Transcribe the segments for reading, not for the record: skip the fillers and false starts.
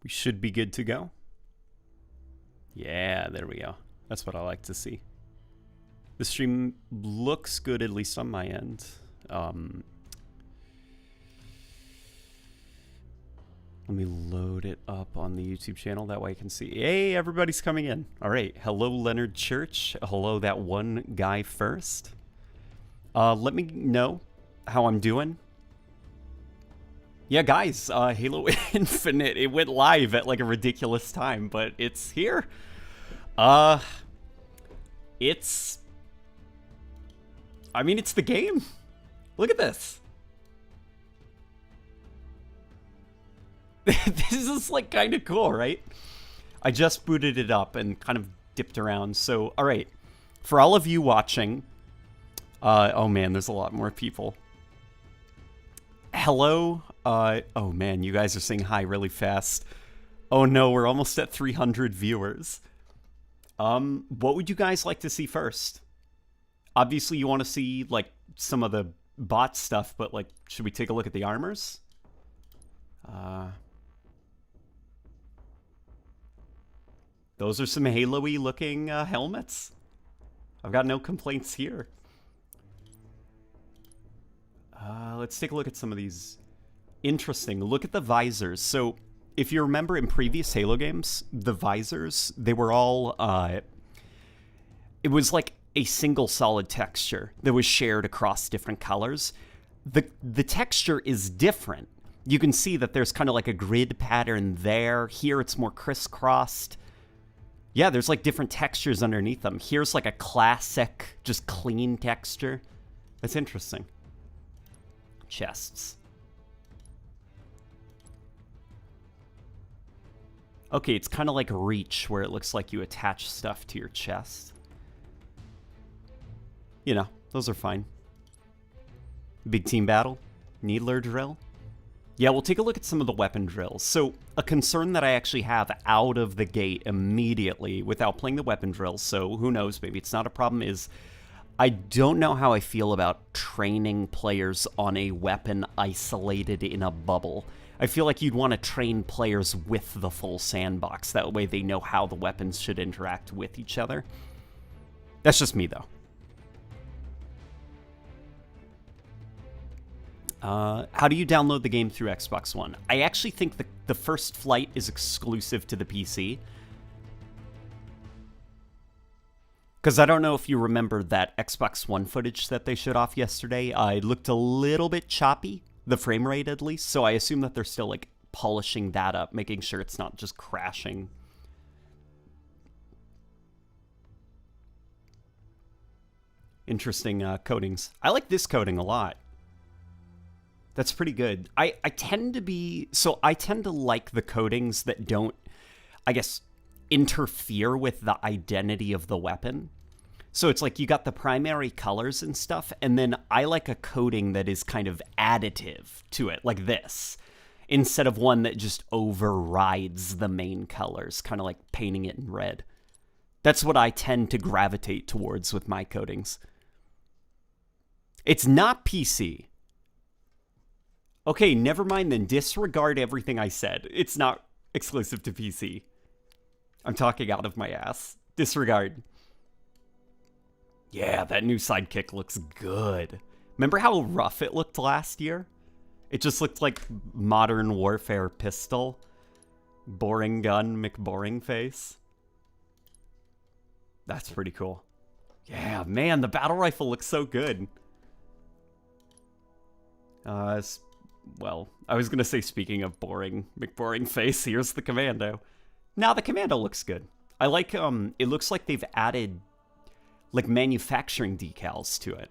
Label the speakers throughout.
Speaker 1: We should be good to go. Yeah, there we go. That's what I like to see. The stream looks good, at least on my end. Let me load it up on the YouTube channel. That way I can see. Hey, everybody's coming in. All right. Hello, Leonard Church. Hello, that one guy first. Let me know how I'm doing. Yeah, guys, Halo Infinite, it went live at like a ridiculous time, but it's here. It's the game. Look at this. This is like kind of cool, right? I just booted it up and kind of dipped around. So, all right, for all of you watching, oh man, there's a lot more people. Hello. Oh man, you guys are saying hi really fast. Oh no, we're almost at 300 viewers. What would you guys like to see first? Obviously, you want to see like some of the bot stuff, but like, should we take a look at the armors? Those are some Halo-y looking helmets. I've got no complaints here. Let's take a look at some of these. Interesting. Look at the visors. So, if you remember in previous Halo games, the visors, they were all, it was like a single solid texture that was shared across different colors. The texture is different. You can see that there's kind of like a grid pattern there. Here it's more crisscrossed. Yeah, there's like different textures underneath them. Here's like a classic, just clean texture. That's interesting. Chests. Okay, it's kind of like Reach, where it looks like you attach stuff to your chest. You know, those are fine. Big team battle. Needler drill. Yeah, we'll take a look at some of the weapon drills. So, a concern that I actually have out of the gate immediately without playing the weapon drills, so who knows, maybe it's not a problem, is I don't know how I feel about training players on a weapon isolated in a bubble. I feel like you'd want to train players with the full sandbox. That way they know how the weapons should interact with each other. That's just me, though. How do you download the game through Xbox One? I actually think the first flight is exclusive to the PC. Because I don't know if you remember that Xbox One footage that they showed off yesterday. It looked a little bit choppy, the frame rate at least. So I assume that they're still like polishing that up, making sure it's not just crashing. Interesting coatings. I like this coating a lot. That's pretty good. I tend to like the coatings that don't, I guess, interfere with the identity of the weapon. So it's like you got the primary colors and stuff, and then I like a coating that is kind of additive to it, like this, instead of one that just overrides the main colors, kind of like painting it in red. That's what I tend to gravitate towards with my coatings. It's not PC. Okay, never mind then. Disregard everything I said. It's not exclusive to PC. I'm talking out of my ass. Disregard. Yeah, that new sidekick looks good. Remember how rough it looked last year? It just looked like Modern Warfare pistol. Boring gun, McBoring face. That's pretty cool. Yeah, man, the battle rifle looks so good. Well, I was going to say, speaking of boring, McBoring face, here's the Commando. Now the Commando looks good. I like, it looks like they've added, like, manufacturing decals to it.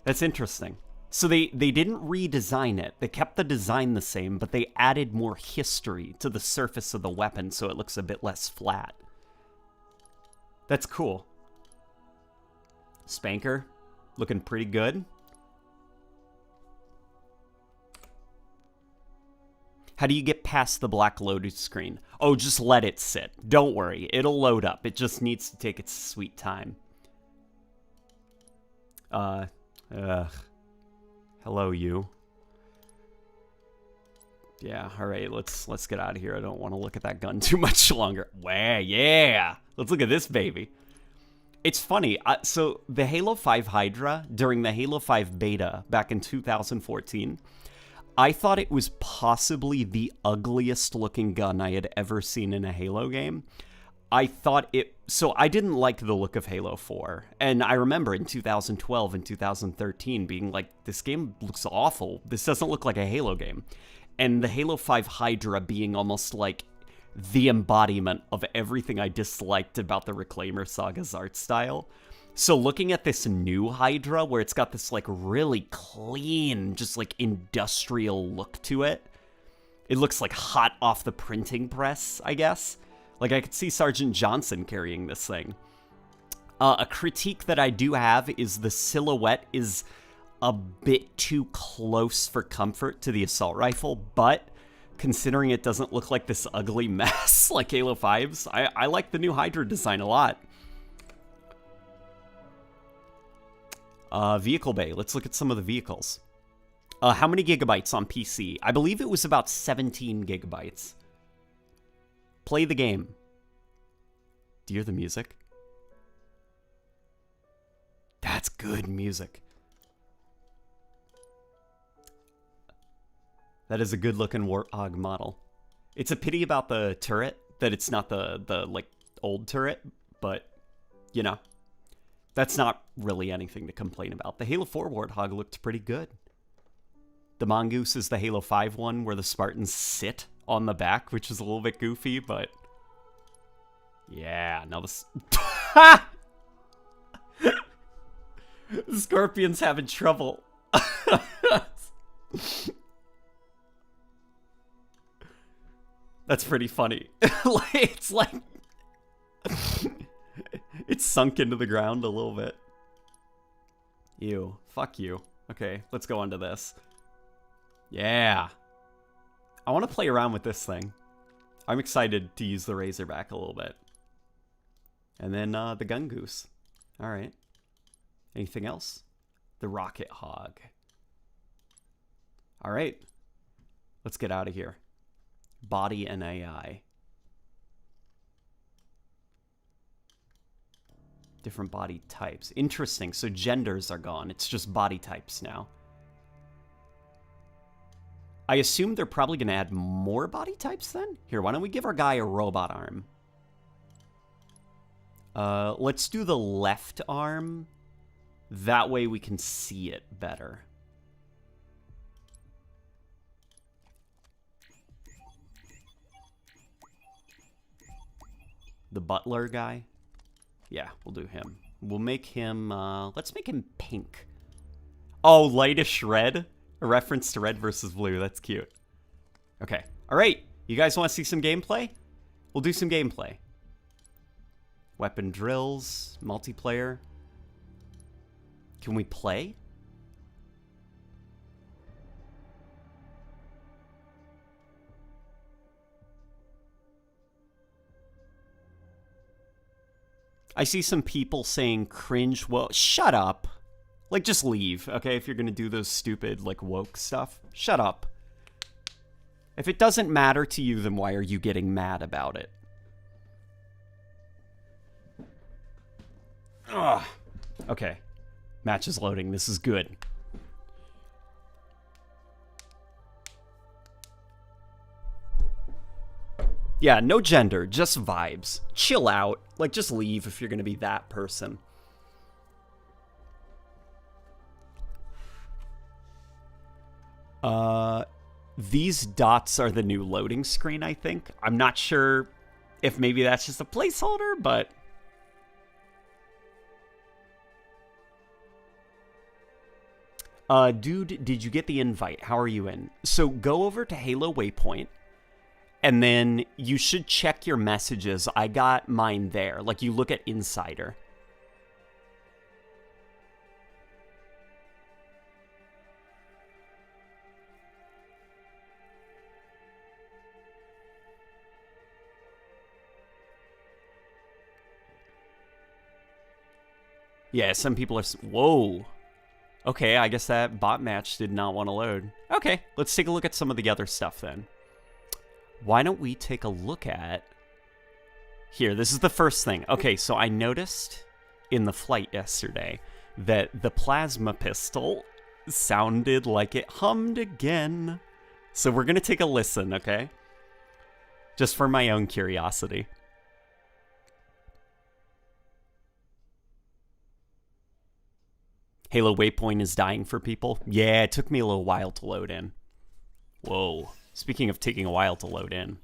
Speaker 1: That's interesting. So they didn't redesign it. They kept the design the same, but they added more history to the surface of the weapon so it looks a bit less flat. That's cool. Spanker, looking pretty good. How do you get past the black loaded screen? Oh, just let it sit. Don't worry, it'll load up. It just needs to take its sweet time. Hello, you. Yeah, all right, let's get out of here. I don't want to look at that gun too much longer. Wow, yeah. Let's look at this baby. It's funny. So the Halo 5 Hydra, during the Halo 5 beta back in 2014, I thought it was possibly the ugliest looking gun I had ever seen in a Halo game. I thought it... So I didn't like the look of Halo 4. And I remember in 2012 and 2013 being like, this game looks awful. This doesn't look like a Halo game. And the Halo 5 Hydra being almost like the embodiment of everything I disliked about the Reclaimer Saga's art style. So looking at this new Hydra, where it's got this, like, really clean, just, like, industrial look to it, it looks like hot off the printing press, I guess. Like, I could see Sergeant Johnson carrying this thing. A critique that I do have is the silhouette is a bit too close for comfort to the assault rifle, but considering it doesn't look like this ugly mess like Halo 5's, I like the new Hydra design a lot. Vehicle bay. Let's look at some of the vehicles. How many gigabytes on PC? I believe it was about 17 gigabytes. Play the game. Do you hear the music? That's good music. That is a good-looking Warthog model. It's a pity about the turret, that it's not the like, old turret, but, you know, that's not really anything to complain about. The Halo 4 Warthog looked pretty good. The Mongoose is the Halo 5 one, where the Spartans sit on the back, which is a little bit goofy, but... Yeah, now this... The Scorpion's having trouble. That's pretty funny. It's like... It's sunk into the ground a little bit. Ew. Fuck you. Okay, let's go on to this. Yeah. I want to play around with this thing. I'm excited to use the Razorback a little bit. And then the Gun Goose. Alright. Anything else? The Rocket Hog. Alright. Let's get out of here. Body and AI. Different body types. Interesting. So genders are gone. It's just body types now. I assume they're probably going to add more body types then? Here, why don't we give our guy a robot arm? Let's do the left arm. That way we can see it better. The butler guy? Yeah, we'll do him. We'll make him, let's make him pink. Oh, lightish red? A reference to red versus blue. That's cute. Okay. All right. You guys want to see some gameplay? We'll do some gameplay. Weapon drills, multiplayer. Can we play? I see some people saying cringe. Well, shut up. Like, just leave, okay? If you're gonna do those stupid, like, woke stuff. Shut up. If it doesn't matter to you, then why are you getting mad about it? Ugh. Okay. Match is loading. This is good. Yeah, no gender. Just vibes. Chill out. Like, just leave if you're gonna be that person. These dots are the new loading screen, I think. I'm not sure if maybe that's just a placeholder, but... Dude, did you get the invite? How are you in? So go over to Halo Waypoint, and then you should check your messages. I got mine there. Like, you look at Insider. Yeah, some people are... Whoa. Okay, I guess that bot match did not want to load. Okay, let's take a look at some of the other stuff then. Why don't we take a look at... Here, this is the first thing. Okay, so I noticed in the flight yesterday that the plasma pistol sounded like it hummed again. So we're going to take a listen, okay? Just for my own curiosity. Halo Waypoint is dying for people. Yeah, it took me a little while to load in. Whoa. Speaking of taking a while to load in.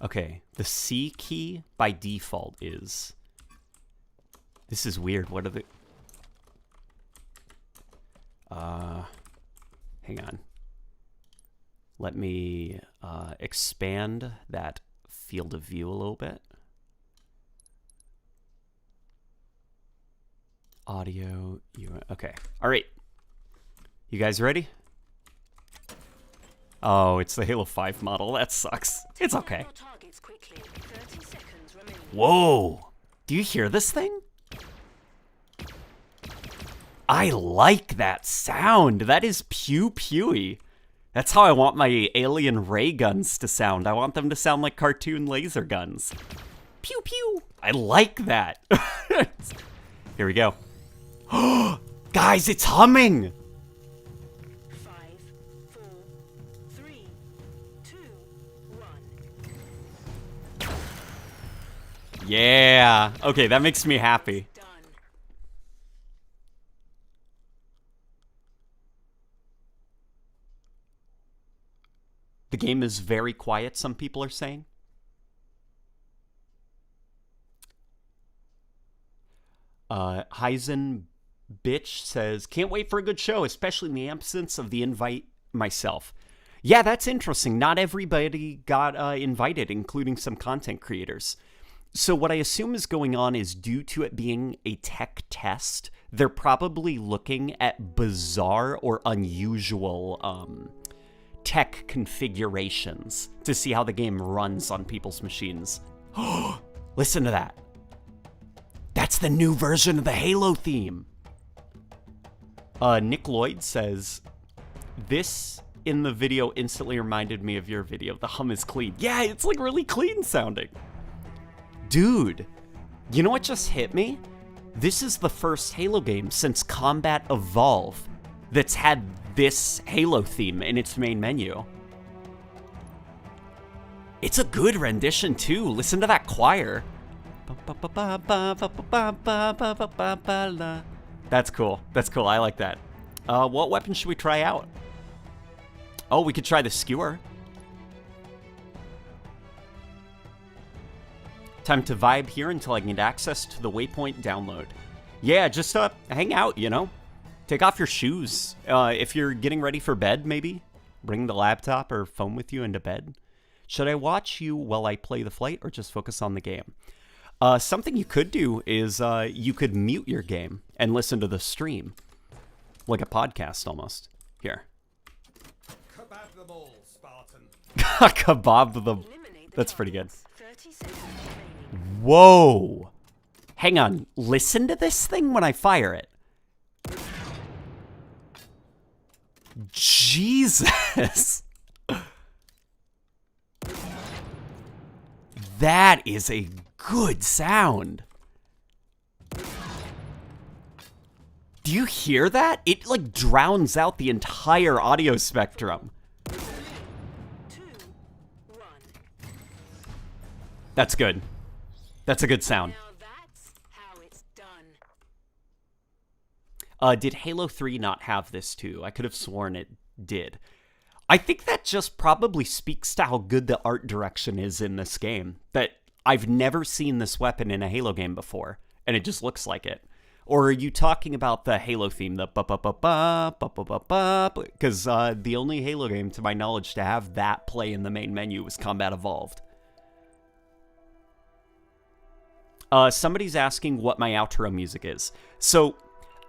Speaker 1: Okay, the C key by default is... This is weird. What are the... Hang on. Let me expand that field of view a little bit. Audio, okay. All right. You guys ready? Oh, it's the Halo 5 model. That sucks. It's okay. Whoa! Do you hear this thing? I like that sound. That is pew-pewy. That's how I want my alien ray guns to sound. I want them to sound like cartoon laser guns. Pew-pew. I like that. Here we go. Guys, it's humming!
Speaker 2: 5, 4, 3, 2, 1.
Speaker 1: Yeah. Okay, that makes me happy. The game is very quiet, some people are saying. Heisen Bitch says, can't wait for a good show, especially in the absence of the invite myself. Yeah, that's interesting. Not everybody got invited, including some content creators. So what I assume is going on is due to it being a tech test, they're probably looking at bizarre or unusual tech configurations to see how the game runs on people's machines. Listen to that. That's the new version of the Halo theme. Nick Lloyd says, this in the video instantly reminded me of your video. The hum is clean. Yeah, it's like really clean sounding. Dude, you know what just hit me? This is the first Halo game since Combat Evolve that's had this Halo theme in its main menu. It's a good rendition too. Listen to that choir. That's cool. That's cool. I like that. What weapon should we try out? Oh, we could try the Skewer. Time to vibe here until I can get access to the Waypoint download. Yeah, just hang out, you know? Take off your shoes. If you're getting ready for bed, maybe. Bring the laptop or phone with you into bed. Should I watch you while I play the flight or just focus on the game? Something you could do is you could mute your game and listen to the stream. Like a podcast, almost. Here.
Speaker 3: Kebab them all, Spartan.
Speaker 1: Kebab them. That's pretty good. Whoa. Hang on. Listen to this thing when I fire it. Jesus. That is a good sound. Do you hear that? It like drowns out the entire audio spectrum.
Speaker 2: 2, 1.
Speaker 1: That's good. That's a good sound.
Speaker 2: Now that's how it's done.
Speaker 1: Did Halo 3 not have this too? I could have sworn it did. I think that just probably speaks to how good the art direction is in this game. That I've never seen this weapon in a Halo game before, and it just looks like it. Or are you talking about the Halo theme, the ba-ba-ba-ba, because the only Halo game, to my knowledge, to have that play in the main menu was Combat Evolved. Somebody's asking what my outro music is. So,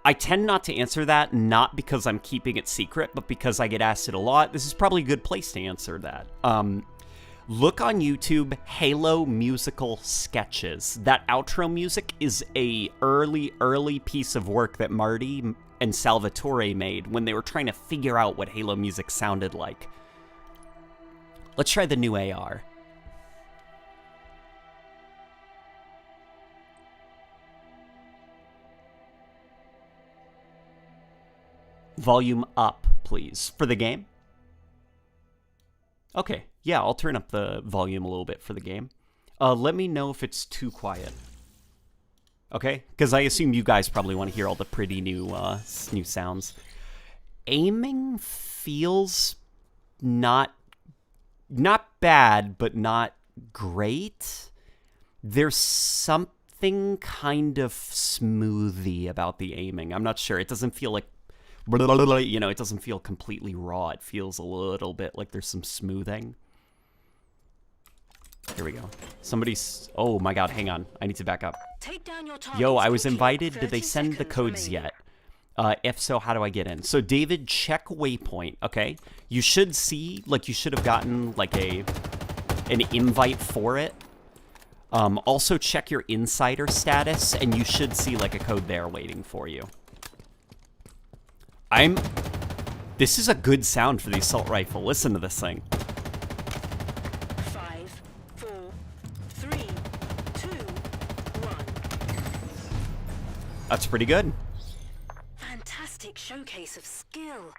Speaker 1: I tend not to answer that, not because I'm keeping it secret, but because I get asked it a lot. This is probably a good place to answer that. Look on YouTube, Halo musical sketches. That outro music is a early piece of work that Marty and Salvatore made when they were trying to figure out what Halo music sounded like. Let's try the new AR. Volume up, please, for the game. Okay, yeah, I'll turn up the volume a little bit for the game. Let me know if it's too quiet. Okay, because I assume you guys probably want to hear all the pretty new sounds. Aiming feels not bad, but not great. There's something kind of smoothy about the aiming. I'm not sure. It doesn't feel like, you know, it doesn't feel completely raw. It feels a little bit like there's some smoothing. Here we go. Somebody's... Oh my god, hang on. I need to back up.
Speaker 2: Take down your
Speaker 1: Yo, I was
Speaker 2: quickly.
Speaker 1: invited. Did
Speaker 2: 30
Speaker 1: they send the
Speaker 2: seconds
Speaker 1: codes
Speaker 2: remaining.
Speaker 1: yet? If so, how do I get in? So, David, check waypoint, okay? You should see, like, you should have gotten, like, an invite for it. Also, check your insider status, and you should see, like, a code there waiting for you. This is a good sound for the assault rifle. Listen to this thing.
Speaker 2: 5, 4, 3, 2, 1.
Speaker 1: That's pretty good.
Speaker 2: Fantastic showcase of skill.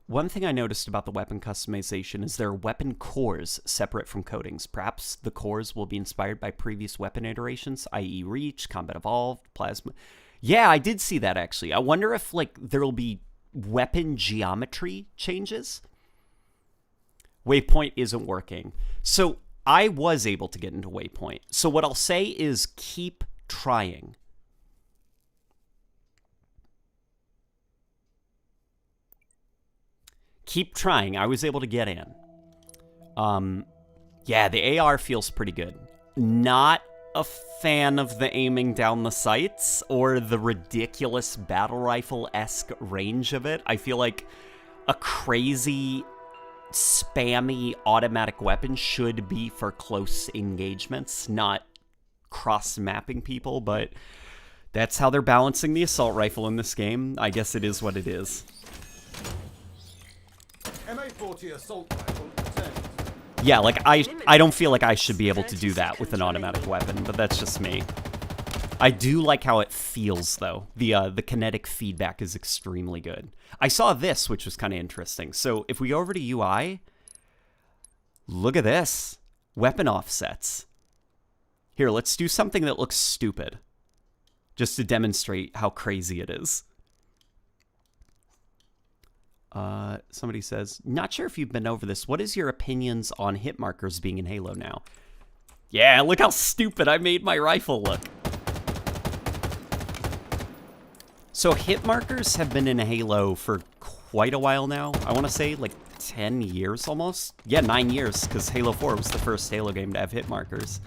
Speaker 1: One thing I noticed about the weapon customization is there are weapon cores separate from coatings. Perhaps the cores will be inspired by previous weapon iterations, i.e. Reach, Combat Evolved, Plasma. Yeah, I did see that, actually. I wonder if, like, there'll be weapon geometry changes. Waypoint isn't working. So I was able to get into Waypoint. So what I'll say is keep trying. Keep trying. I was able to get in. Yeah, the AR feels pretty good. Not a fan of the aiming down the sights or the ridiculous battle rifle-esque range of it. I feel like a crazy, spammy automatic weapon should be for close engagements, not cross-mapping people, but that's how they're balancing the assault rifle in this game. I guess it is what it is.
Speaker 3: MA40 assault rifle returned.
Speaker 1: Yeah, like, I don't feel like I should be able to do that with an automatic weapon, but that's just me. I do like how it feels, though. The kinetic feedback is extremely good. I saw this, which was kind of interesting. So if we go over to UI, look at this. Weapon offsets. Here, let's do something that looks stupid, just to demonstrate how crazy it is. Somebody says, not sure if you've been over this. What is your opinions on hit markers being in Halo now? Yeah, look how stupid I made my rifle look. So hit markers have been in Halo for quite a while now. I want to say like 10 years almost. Yeah, 9 years, because Halo 4 was the first Halo game to have hit markers.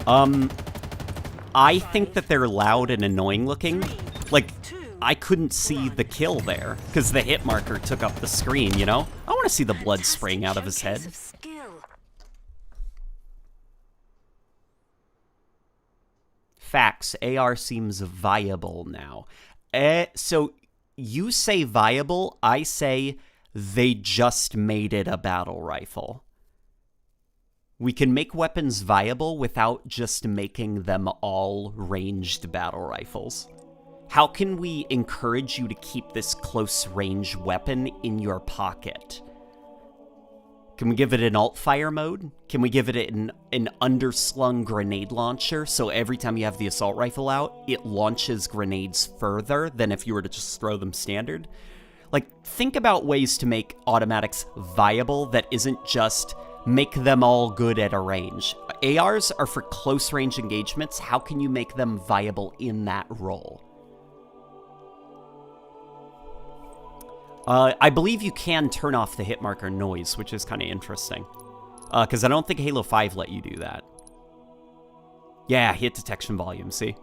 Speaker 1: I think that they're loud and annoying looking. Like, I couldn't see the kill there because the hit marker took up the screen, you know? I want to see the blood spraying out of his head. Facts. AR seems viable now. So you say viable, I say they just made it a battle rifle. We can make weapons viable without just making them all ranged battle rifles. How can we encourage you to keep this close-range weapon in your pocket? Can we give it an alt-fire mode? Can we give it an underslung grenade launcher, so every time you have the assault rifle out, it launches grenades further than if you were to just throw them standard? Like, think about ways to make automatics viable that isn't just make them all good at a range. ARs are for close-range engagements. How can you make them viable in that role? I believe you can turn off the hit marker noise, which is kind of interesting. Because I don't think Halo 5 let you do that. Yeah, hit detection volume, see?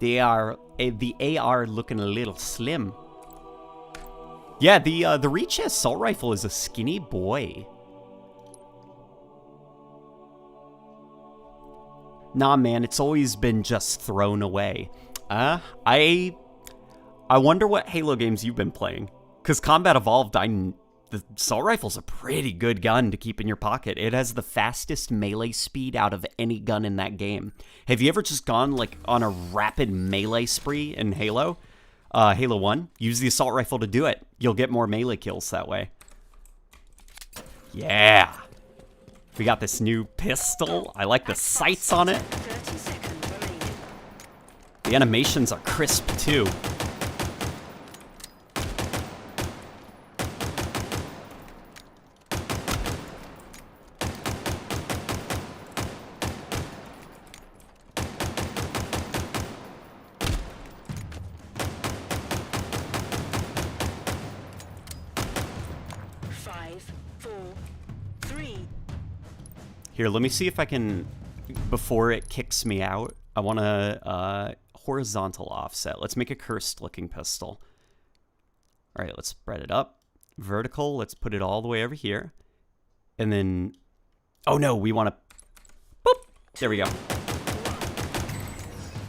Speaker 1: The AR looking a little slim. Yeah, the Reach assault rifle is a skinny boy. Nah, man, it's always been just thrown away. I wonder what Halo games you've been playing. Because Combat Evolved, the assault rifle's a pretty good gun to keep in your pocket. It has the fastest melee speed out of any gun in that game. Have you ever just gone like on a rapid melee spree in Halo? Halo 1? Use the assault rifle to do it. You'll get more melee kills that way. Yeah. We got this new pistol. I like the sights on it.
Speaker 2: 30 seconds remaining.
Speaker 1: The animations are crisp too. Here, let me see if I can, before it kicks me out, I want a horizontal offset. Let's make a cursed-looking pistol. All right, let's spread it up. Vertical, let's put it all the way over here. And then, oh no, we want to, boop, there we go.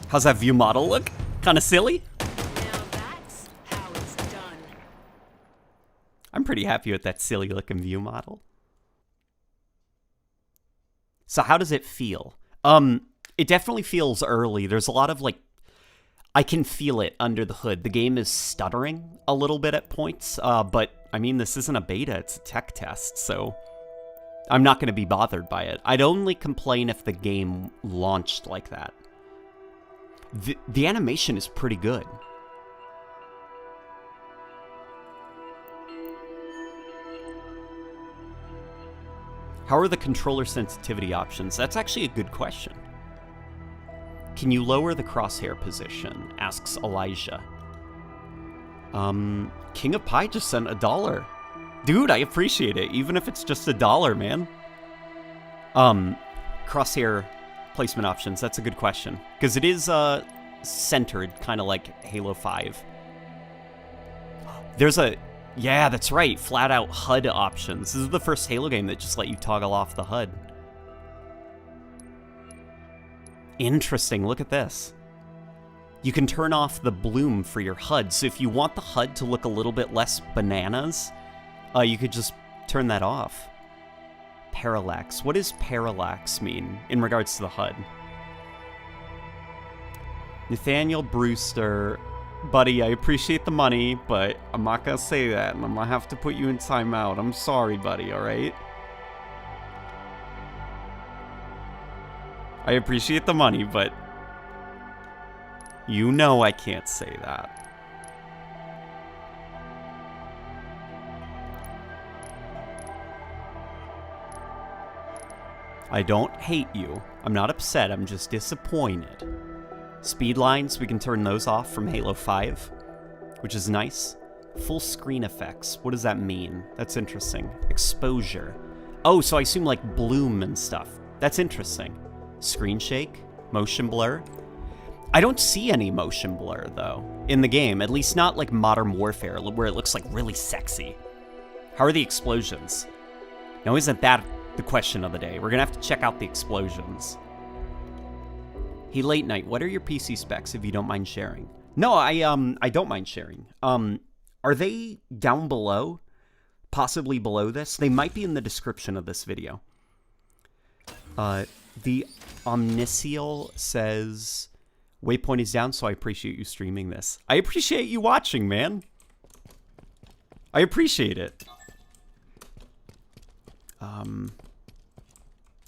Speaker 1: How's that view model look? Kind of silly?
Speaker 2: Now that's how it's done.
Speaker 1: I'm pretty happy with that silly-looking view model. So how does it feel? It definitely feels early. There's a lot of, like, I can feel it under the hood. The game is stuttering a little bit at points, but, I mean, this isn't a beta. It's a tech test, so I'm not going to be bothered by it. I'd only complain if the game launched like that. The animation is pretty good. How are the controller sensitivity options? That's actually a good question. Can you lower the crosshair position? Asks Elijah. King of Pie just sent $1. Dude, I appreciate it, even if it's just $1, man. Crosshair placement options, that's a good question. Because it is centered, kind of like Halo 5. There's a... Yeah, that's right. Flat out HUD options. This is the first Halo game that just let you toggle off the HUD. Interesting. Look at this. You can turn off the bloom for your HUD. So if you want the HUD to look a little bit less bananas, you could just turn that off. Parallax. What does parallax mean in regards to the HUD? Nathaniel Brewster... Buddy, I appreciate the money, but I'm not gonna say that, and I'm gonna have to put you in timeout. I'm sorry, buddy, alright? I appreciate the money, but... You know I can't say that. I don't hate you. I'm not upset, I'm just disappointed. Speed lines, we can turn those off from Halo 5, which is nice. Full screen effects, what does that mean? That's interesting. Exposure. Oh, so I assume like bloom and stuff. That's interesting. Screen shake, motion blur. I don't see any motion blur, though, in the game. At least not like Modern Warfare, where it looks like really sexy. How are the explosions? Now, isn't that the question of the day? We're gonna have to check out the explosions. Hey, Late Night, what are your PC specs, if you don't mind sharing? No, I don't mind sharing. Are they down below? Possibly below this? They might be in the description of this video. The Omnisial says, Waypoint is down, so I appreciate you streaming this. I appreciate you watching, man. I appreciate it.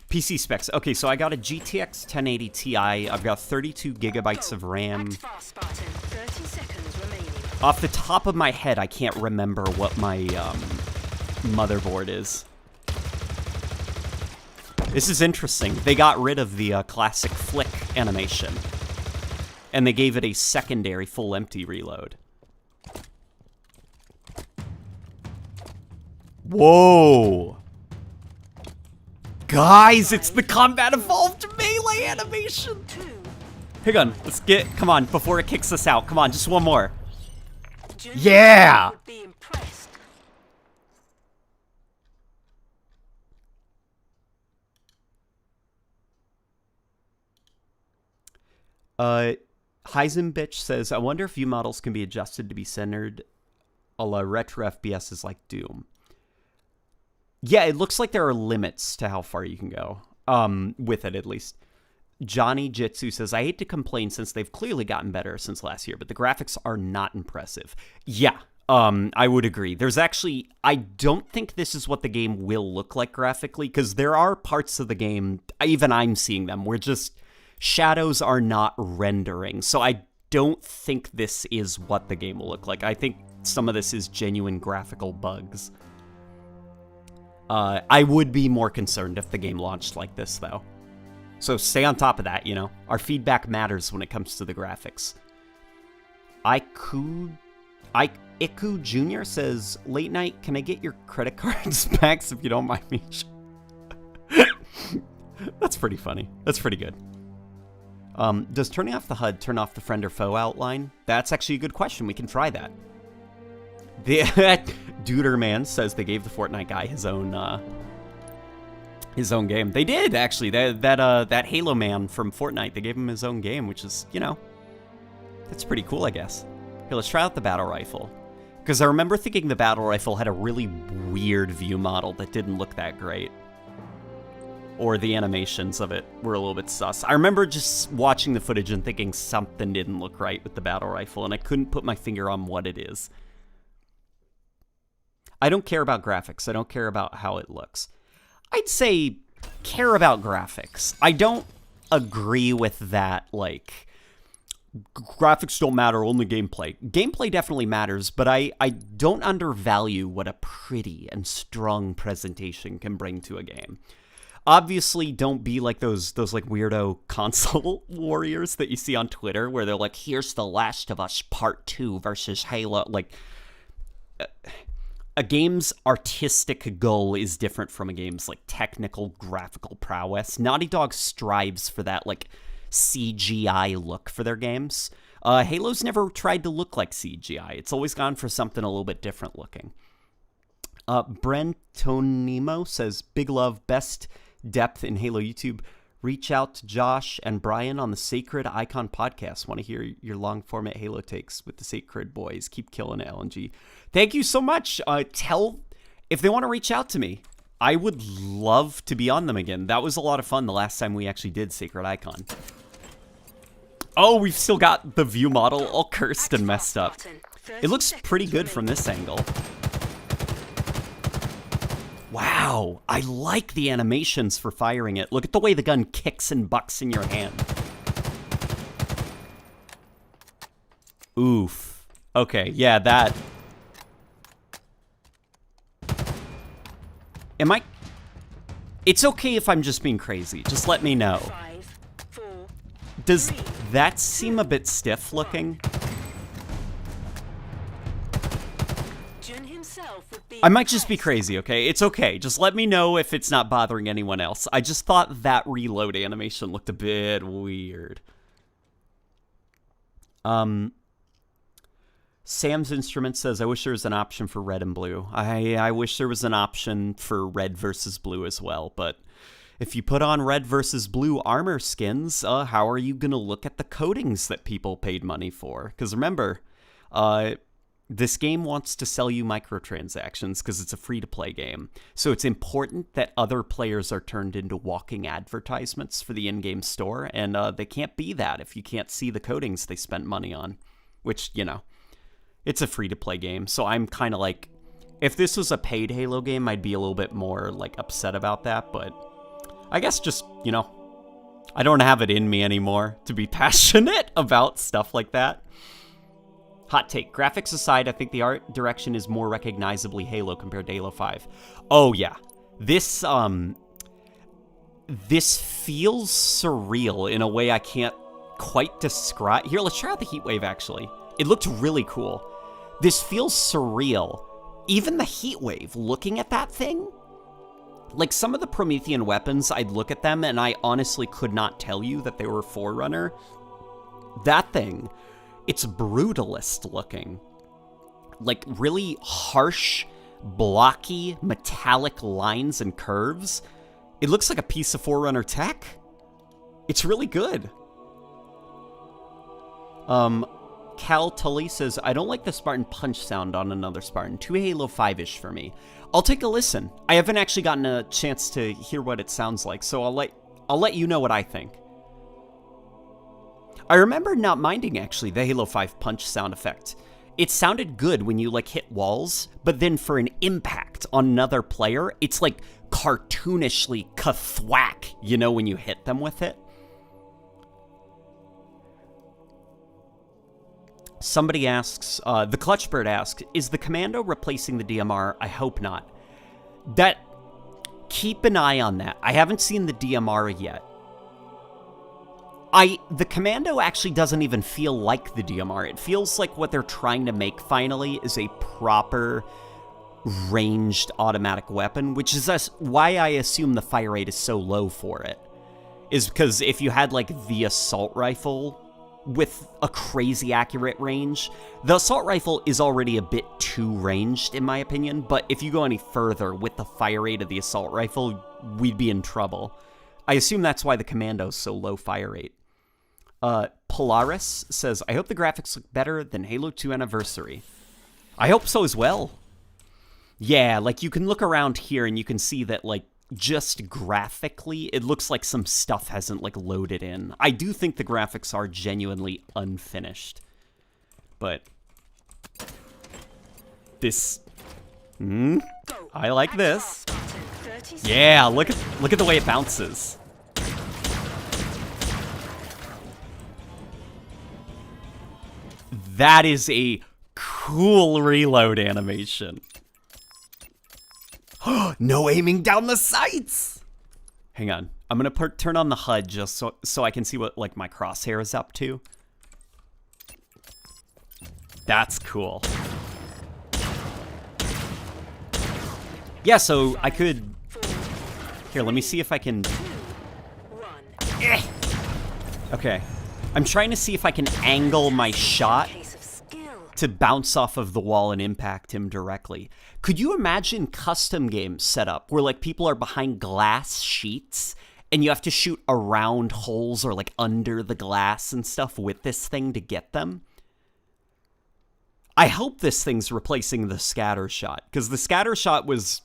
Speaker 1: PC specs. Okay, so I got a GTX 1080 Ti. I've got 32 gigabytes of RAM.
Speaker 2: Act fast, Spartan. 30 seconds remaining.
Speaker 1: Off the top of my head, I can't remember what my motherboard is. This is interesting. They got rid of the classic flick animation, and they gave it a secondary full empty reload. Whoa! Guys, it's the Combat Evolved melee animation! Hang on, let's get, come on, before it kicks us out. Come on, just one more. Yeah!
Speaker 2: Would be impressed.
Speaker 1: Heisenbitch says, I wonder if view models can be adjusted to be centered a la retro FPSs like Doom. Yeah, it looks like there are limits to how far you can go, with it at least. Johnny Jitsu says, I hate to complain since they've clearly gotten better since last year, but the graphics are not impressive. Yeah, I would agree. There's actually, I don't think this is what the game will look like graphically, because there are parts of the game, even I'm seeing them, where just shadows are not rendering. So I don't think this is what the game will look like. I think some of this is genuine graphical bugs. I would be more concerned if the game launched like this, though. So stay on top of that, you know? Our feedback matters when it comes to the graphics. Iku Jr. says, Late Night, can I get your credit card specs if you don't mind me? That's pretty funny. That's pretty good. Does turning off the HUD turn off the friend or foe outline? That's actually a good question. We can try that. The Duderman says they gave the Fortnite guy his own game. They did, actually. That Halo man from Fortnite, they gave him his own game, which is, you know, that's pretty cool, I guess. Here, let's try out the battle rifle. Because I remember thinking the battle rifle had a really weird view model that didn't look that great. Or the animations of it were a little bit sus. I remember just watching the footage and thinking something didn't look right with the battle rifle, and I couldn't put my finger on what it is. I don't care about graphics. I don't care about how it looks. I'd say care about graphics. I don't agree with that, like, graphics don't matter, only gameplay. Gameplay definitely matters, but I don't undervalue what a pretty and strong presentation can bring to a game. Obviously, don't be like those like weirdo console warriors that you see on Twitter where they're like, here's The Last of Us Part 2 versus Halo. Like, a game's artistic goal is different from a game's, like, technical graphical prowess. Naughty Dog strives for that, like, CGI look for their games. Halo's never tried to look like CGI. It's always gone for something a little bit different looking. Brentonimo says, big love, best depth in Halo YouTube. Reach out to Josh and Brian on the Sacred Icon podcast. Want to hear your long format Halo takes with the Sacred boys. Keep killing it, LNG. Thank you so much. If they want to reach out to me, I would love to be on them again. That was a lot of fun the last time we actually did Sacred Icon. Oh, we've still got the view model all cursed and messed up. It looks pretty good from this angle. Wow, I like the animations for firing it. Look at the way the gun kicks and bucks in your hand. Oof. Okay, yeah, that... Am I... It's okay if I'm just being crazy. Just let me know.
Speaker 2: 5, 4,
Speaker 1: Does that seem a bit stiff looking?
Speaker 2: Jun himself would be
Speaker 1: I might just be crazy, okay? It's okay. Just let me know if it's not bothering anyone else. I just thought that reload animation looked a bit weird. Sam's Instrument says, I wish there was an option for red and blue. I wish there was an option for red versus blue as well, but if you put on red versus blue armor skins, how are you going to look at the coatings that people paid money for? Because remember, this game wants to sell you microtransactions because it's a free-to-play game. So it's important that other players are turned into walking advertisements for the in-game store, and they can't be that if you can't see the coatings they spent money on, which, you know, it's a free-to-play game. So I'm kind of like, if this was a paid Halo game, I'd be a little bit more, like, upset about that, but I guess just, you know, I don't have it in me anymore to be passionate about stuff like that. Hot take. Graphics aside, I think the art direction is more recognizably Halo compared to Halo 5. Oh, yeah. This feels surreal in a way I can't quite describe. Here, let's try out the Heatwave, actually. It looked really cool. This feels surreal. Even the Heatwave, looking at that thing, like some of the Promethean weapons, I'd look at them and I honestly could not tell you that they were Forerunner. That thing, it's brutalist looking. Like really harsh, blocky, metallic lines and curves. It looks like a piece of Forerunner tech. It's really good. Cal Tully says, I don't like the Spartan punch sound on another Spartan. Too Halo 5-ish for me. I'll take a listen. I haven't actually gotten a chance to hear what it sounds like, so I'll let you know what I think. I remember not minding, actually, the Halo 5 punch sound effect. It sounded good when you, like, hit walls, but then for an impact on another player, it's, like, cartoonishly kathwack, you know, when you hit them with it. Somebody asks, the Clutchbird asks, is the Commando replacing the DMR? I hope not. Keep an eye on that. I haven't seen the DMR yet. The Commando actually doesn't even feel like the DMR. It feels like what they're trying to make finally is a proper ranged automatic weapon, which is why I assume the fire rate is so low for it. Is because if you had, like, the assault rifle with a crazy accurate range, the assault rifle is already a bit too ranged, in my opinion, but if you go any further with the fire rate of the assault rifle, we'd be in trouble. I assume that's why the Commando's so low fire rate. Polaris says, I hope the graphics look better than Halo 2 Anniversary. I hope so as well. Yeah, like, you can look around here and you can see that, like, just graphically, it looks like some stuff hasn't, like, loaded in. I do think the graphics are genuinely unfinished. But this... I like this. Yeah, look at the way it bounces. That is a cool reload animation. No aiming down the sights! Hang on. I'm going to turn on the HUD just so I can see what, like, my crosshair is up to. That's cool. Yeah, so I could... Here, let me see if I can... Okay. I'm trying to see if I can angle my shot to bounce off of the wall and impact him directly. Could you imagine custom games set up where, like, people are behind glass sheets and you have to shoot around holes or, like, under the glass and stuff with this thing to get them? I hope this thing's replacing the scatter shot, because the scatter shot was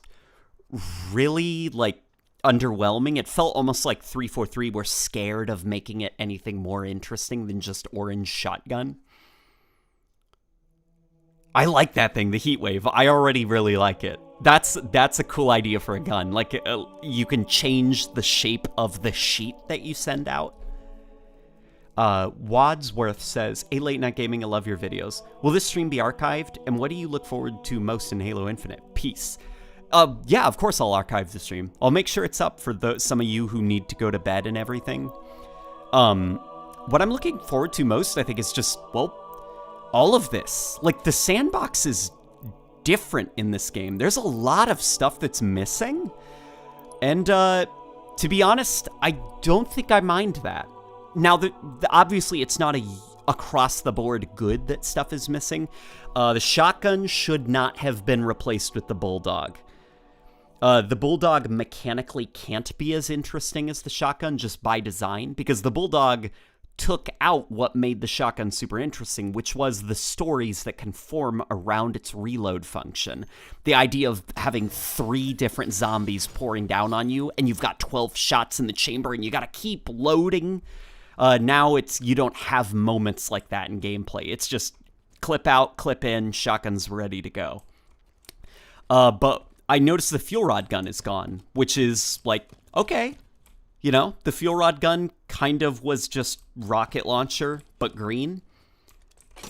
Speaker 1: really, like, underwhelming. It felt almost like 343 were scared of making it anything more interesting than just orange shotgun. I like that thing, the Heatwave. I already really like it. That's a cool idea for a gun. Like, you can change the shape of the sheet that you send out. Wadsworth says, hey, Late Night Gaming, I love your videos. Will this stream be archived? And what do you look forward to most in Halo Infinite? Peace. Yeah, of course I'll archive the stream. I'll make sure it's up for some of you who need to go to bed and everything. What I'm looking forward to most, I think, is just, well, all of this. Like, the sandbox is different in this game. There's a lot of stuff that's missing. And, to be honest, I don't think I mind that. Now, obviously, it's not across-the-board good that stuff is missing. The shotgun should not have been replaced with the Bulldog. The Bulldog mechanically can't be as interesting as the shotgun just by design, because the Bulldog took out what made the shotgun super interesting, which was the stories that can form around its reload function. The idea of having 3 different zombies pouring down on you, and you've got 12 shots in the chamber, and you gotta keep loading. Now you don't have moments like that in gameplay. It's just clip out, clip in, shotgun's ready to go. But I noticed the fuel rod gun is gone, which is like, okay. You know, the fuel rod gun kind of was just rocket launcher, but green.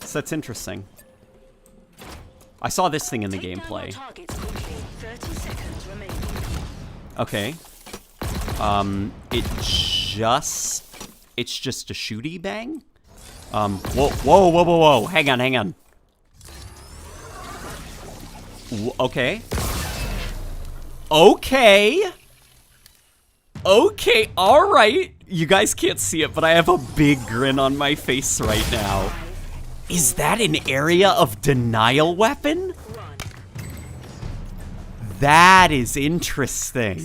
Speaker 1: So that's interesting. I saw this thing in the gameplay. Okay. It's just a shooty bang? Whoa. Hang on. Okay. Okay, alright. You guys can't see it, but I have a big grin on my face right now. Is that an area of denial weapon? That is interesting.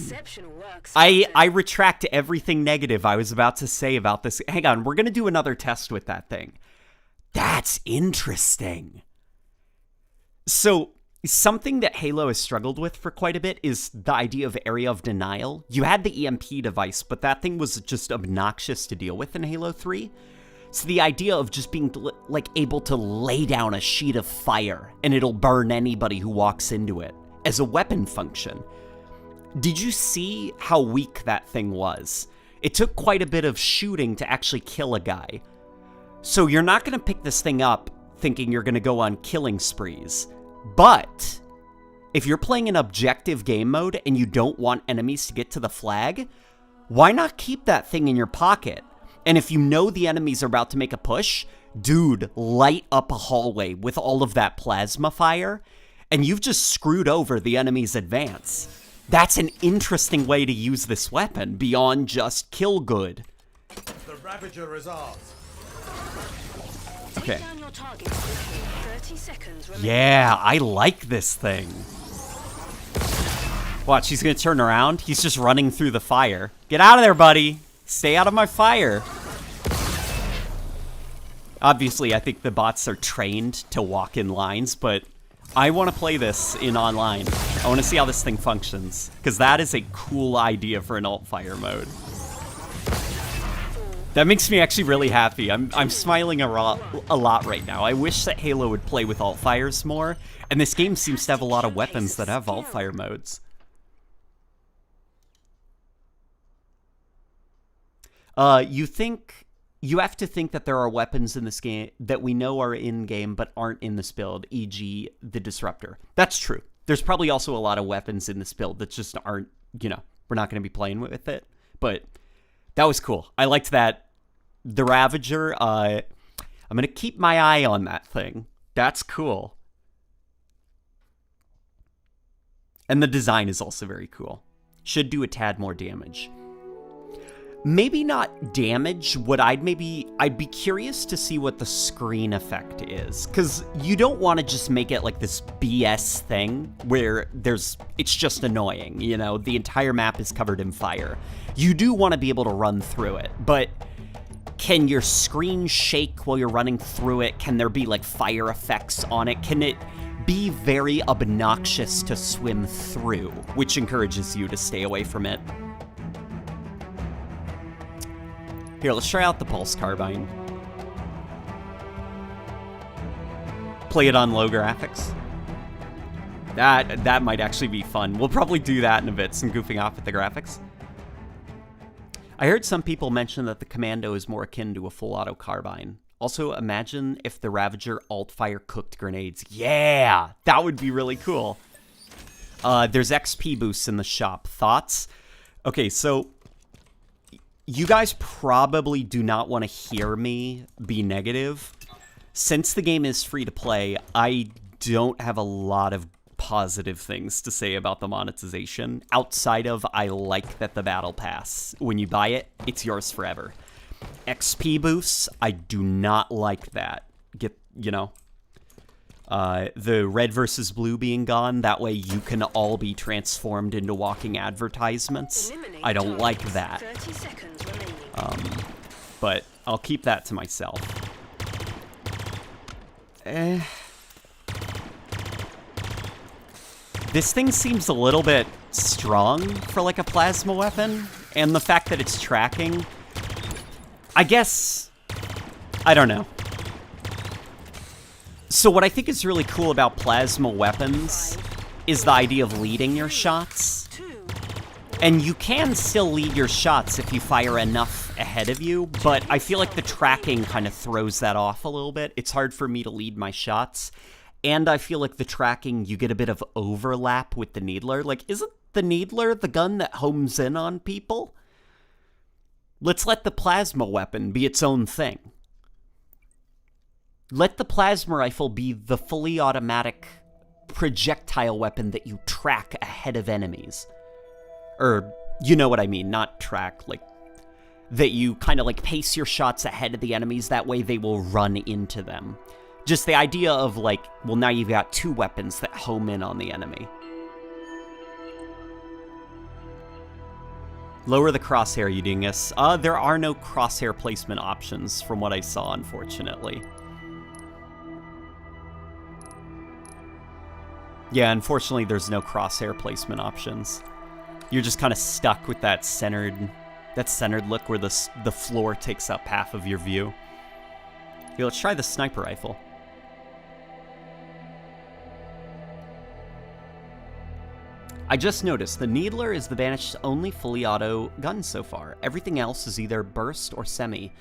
Speaker 1: I retract everything negative I was about to say about this. Hang on, we're gonna do another test with that thing. That's interesting. So, something that Halo has struggled with for quite a bit is the idea of area of denial. You had the EMP device, but that thing was just obnoxious to deal with in Halo 3. So the idea of just being, like, able to lay down a sheet of fire and it'll burn anybody who walks into it as a weapon function. Did you see how weak that thing was? It took quite a bit of shooting to actually kill a guy. So you're not going to pick this thing up thinking you're going to go on killing sprees. But if you're playing an objective game mode and you don't want enemies to get to the flag, why not keep that thing in your pocket? And if you know the enemies are about to make a push, dude, light up a hallway with all of that plasma fire, and you've just screwed over the enemy's advance. That's an interesting way to use this weapon beyond just kill good.
Speaker 3: The Ravager is ours.
Speaker 1: Okay.
Speaker 2: Take down your targets quickly. 30 seconds remaining.
Speaker 1: Yeah, I like this thing. Watch, he's gonna turn around. He's just running through the fire. Get out of there, buddy. Stay out of my fire. Obviously, I think the bots are trained to walk in lines, but I want to play this in online. I want to see how this thing functions, because that is a cool idea for an alt-fire mode. That makes me actually really happy. I'm smiling a lot right now. I wish that Halo would play with alt-fires more, and this game seems to have a lot of weapons that have alt-fire modes. You have to think that there are weapons in this game that we know are in-game but aren't in this build, e.g. the Disruptor. That's true. There's probably also a lot of weapons in this build that just aren't, we're not going to be playing with it. But that was cool. I liked that. The Ravager, I'm going to keep my eye on that thing. That's cool. And the design is also very cool. Should do a tad more damage. Maybe not damage. I'd be curious to see what the screen effect is. Because you don't want to just make it like this BS thing where it's just annoying, The entire map is covered in fire. You do want to be able to run through it, but can your screen shake while you're running through it? Can there be like fire effects on it? Can it be very obnoxious to swim through, which encourages you to stay away from it? Here, let's try out the Pulse Carbine. Play it on low graphics. That might actually be fun. We'll probably do that in a bit, some goofing off with the graphics. I heard some people mention that the Commando is more akin to a full auto carbine. Also, imagine if the Ravager alt-fire cooked grenades. Yeah, that would be really cool. There's XP boosts in the shop. Thoughts? Okay, so you guys probably do not want to hear me be negative. Since the game is free to play, I don't have a lot of positive things to say about the monetization, outside of I like that the battle pass, when you buy it, it's yours forever. XP boosts, I do not like that. The red versus blue being gone, that way you can all be transformed into walking advertisements. I don't like that.
Speaker 2: 30 seconds remaining.
Speaker 1: But I'll keep that to myself. This thing seems a little bit strong for like a plasma weapon, and the fact that it's tracking, I guess, I don't know. So what I think is really cool about plasma weapons is the idea of leading your shots. And you can still lead your shots if you fire enough ahead of you, but I feel like the tracking kind of throws that off a little bit. It's hard for me to lead my shots. And I feel like the tracking, you get a bit of overlap with the Needler. Like, isn't the Needler the gun that homes in on people? Let's let the plasma weapon be its own thing. Let the plasma rifle be the fully automatic projectile weapon that you track ahead of enemies. Or, you know what I mean, not track, like, that you kind of like pace your shots ahead of the enemies, that way they will run into them. Just the idea of like, well, now you've got two weapons that home in on the enemy. Lower the crosshair, you dingus. There are no crosshair placement options from what I saw, unfortunately. Yeah, unfortunately, there's no crosshair placement options. You're just kind of stuck with that centered look where the floor takes up half of your view. Okay, let's try the sniper rifle. I just noticed the Needler is the Banished's only fully auto gun so far. Everything else is either burst or semi.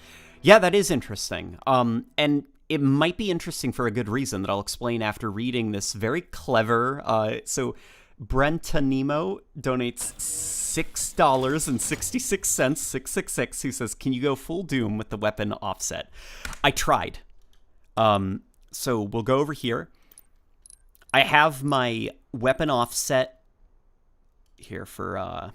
Speaker 1: Yeah, that is interesting. And it might be interesting for a good reason that I'll explain after reading this very clever. So Brentanimo donates $6.66, 666. He says, "Can you go full Doom with the weapon offset?" I tried. So we'll go over here. I have my weapon offset here for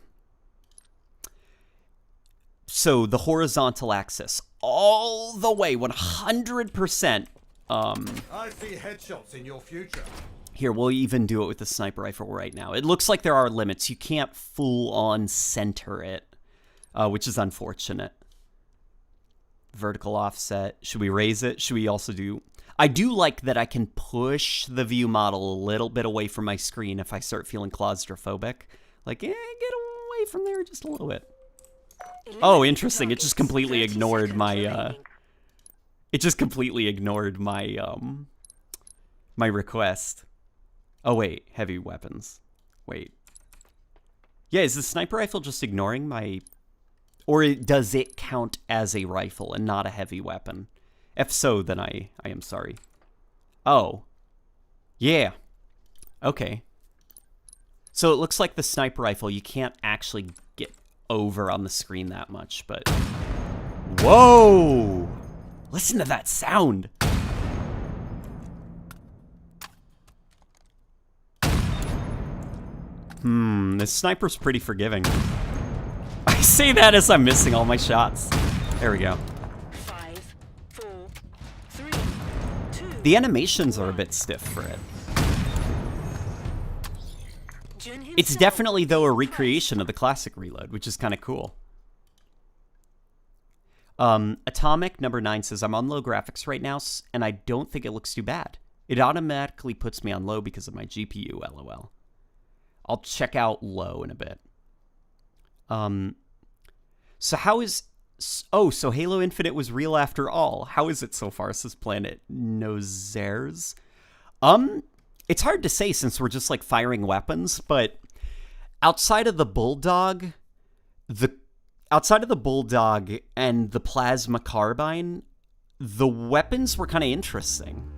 Speaker 1: so the horizontal axis all the way 100%.
Speaker 3: I see headshots in your future.
Speaker 1: Here, we'll even do it with the sniper rifle right now. It looks like there are limits. You can't full-on center it, which is unfortunate. Vertical offset. Should we raise it? Should we also do... I do like that I can push the view model a little bit away from my screen if I start feeling claustrophobic. Like, get away from there just a little bit. Oh, interesting. It just completely ignored my, It just completely ignored my, my request. Oh, wait. Heavy weapons. Wait. Yeah, is the sniper rifle just ignoring my... Or does it count as a rifle and not a heavy weapon? If so, then I am sorry. Oh. Yeah. Okay. So it looks like the sniper rifle, you can't actually get over on the screen that much, but... Whoa! Listen to that sound! This sniper's pretty forgiving. I say that as I'm missing all my shots. There we go.
Speaker 2: 5, 4, 3, 2.
Speaker 1: The animations are a bit stiff for it. It's definitely, though, a recreation of the classic Reload, which is kind of cool. Atomic number 9 says, "I'm on low graphics right now, and I don't think it looks too bad. It automatically puts me on low because of my GPU, lol. I'll check out low in a bit." So how is... Oh, so Halo Infinite was real after all. How is it so far, says Planet Nozers? It's hard to say since we're just, like, firing weapons, but outside of the Bulldog and the Plasma Carbine, the weapons were kind of interesting.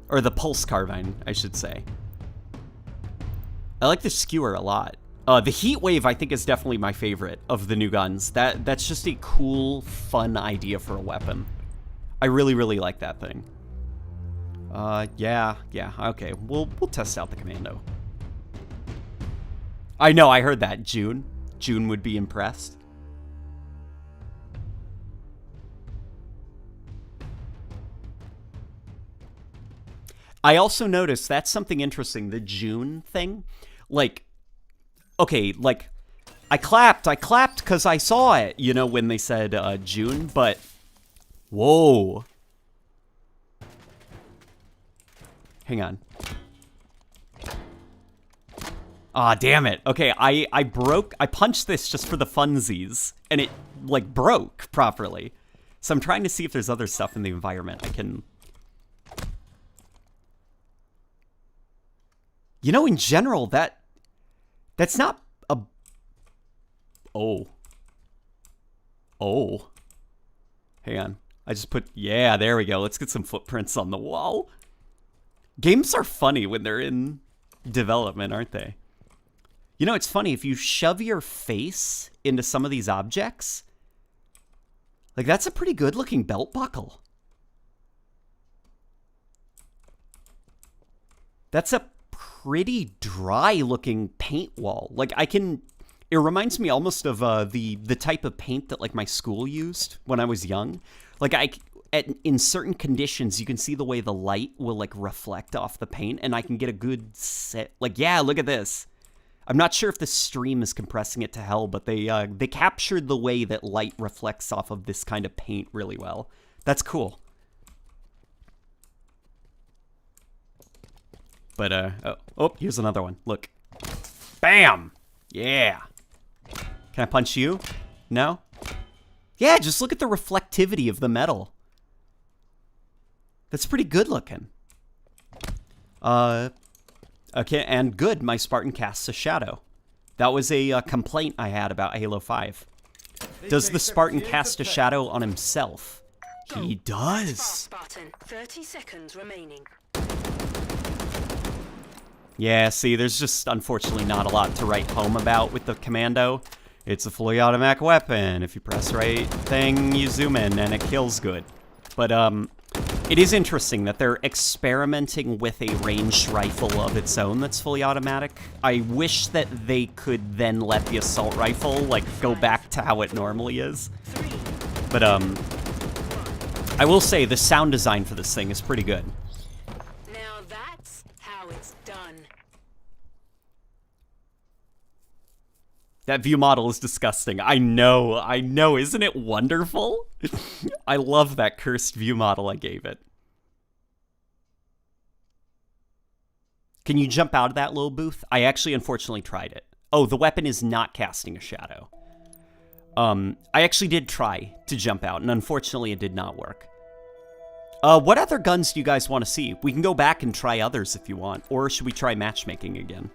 Speaker 1: Or the Pulse Carbine, I should say. I like the Skewer a lot. The Heatwave, I think, is definitely my favorite of the new guns. That's just a cool, fun idea for a weapon. I really, really like that thing. Yeah, okay. We'll test out the Commando. I know, I heard that. June would be impressed. I also noticed that's something interesting, the June thing. Like, okay, like, I clapped because I saw it, you know, when they said June, but, whoa. Hang on. Ah, damn it. Okay, I punched this just for the funsies, and it, like, broke properly. So I'm trying to see if there's other stuff in the environment I can... You know, in general, that's not a... Oh. Hang on. I just put... Yeah, there we go. Let's get some footprints on the wall. Games are funny when they're in development, aren't they? You know, it's funny. If you shove your face into some of these objects, like, that's a pretty good-looking belt buckle. That's a pretty dry-looking paint wall. Like, it reminds me almost of the type of paint that, like, my school used when I was young. Like, in certain conditions, you can see the way the light will, like, reflect off the paint, and I can get a good set. Like, yeah, look at this. I'm not sure if the stream is compressing it to hell, but they captured the way that light reflects off of this kind of paint really well. That's cool. But, oh, here's another one. Look. Bam! Yeah. Can I punch you? No? Yeah, just look at the reflectivity of the metal. That's pretty good looking. Okay, and good, my Spartan casts a shadow. That was a complaint I had about Halo 5. Does the Spartan cast a shadow on himself? He does.
Speaker 2: Spartan, 30 seconds remaining.
Speaker 1: Yeah, see, there's just unfortunately not a lot to write home about with the commando. It's a fully automatic weapon. If you press right thing, you zoom in, and it kills good. But, it is interesting that they're experimenting with a ranged rifle of its own that's fully automatic. I wish that they could then let the assault rifle, like, go back to how it normally is. But, I will say the sound design for this thing is pretty good.
Speaker 2: Now that's how it's done.
Speaker 1: That view model is disgusting. I know. Isn't it wonderful? I love that cursed view model I gave it. Can you jump out of that little booth? I actually, unfortunately, tried it. Oh, the weapon is not casting a shadow. I actually did try to jump out, and unfortunately, it did not work. What other guns do you guys want to see? We can go back and try others if you want, or should we try matchmaking again?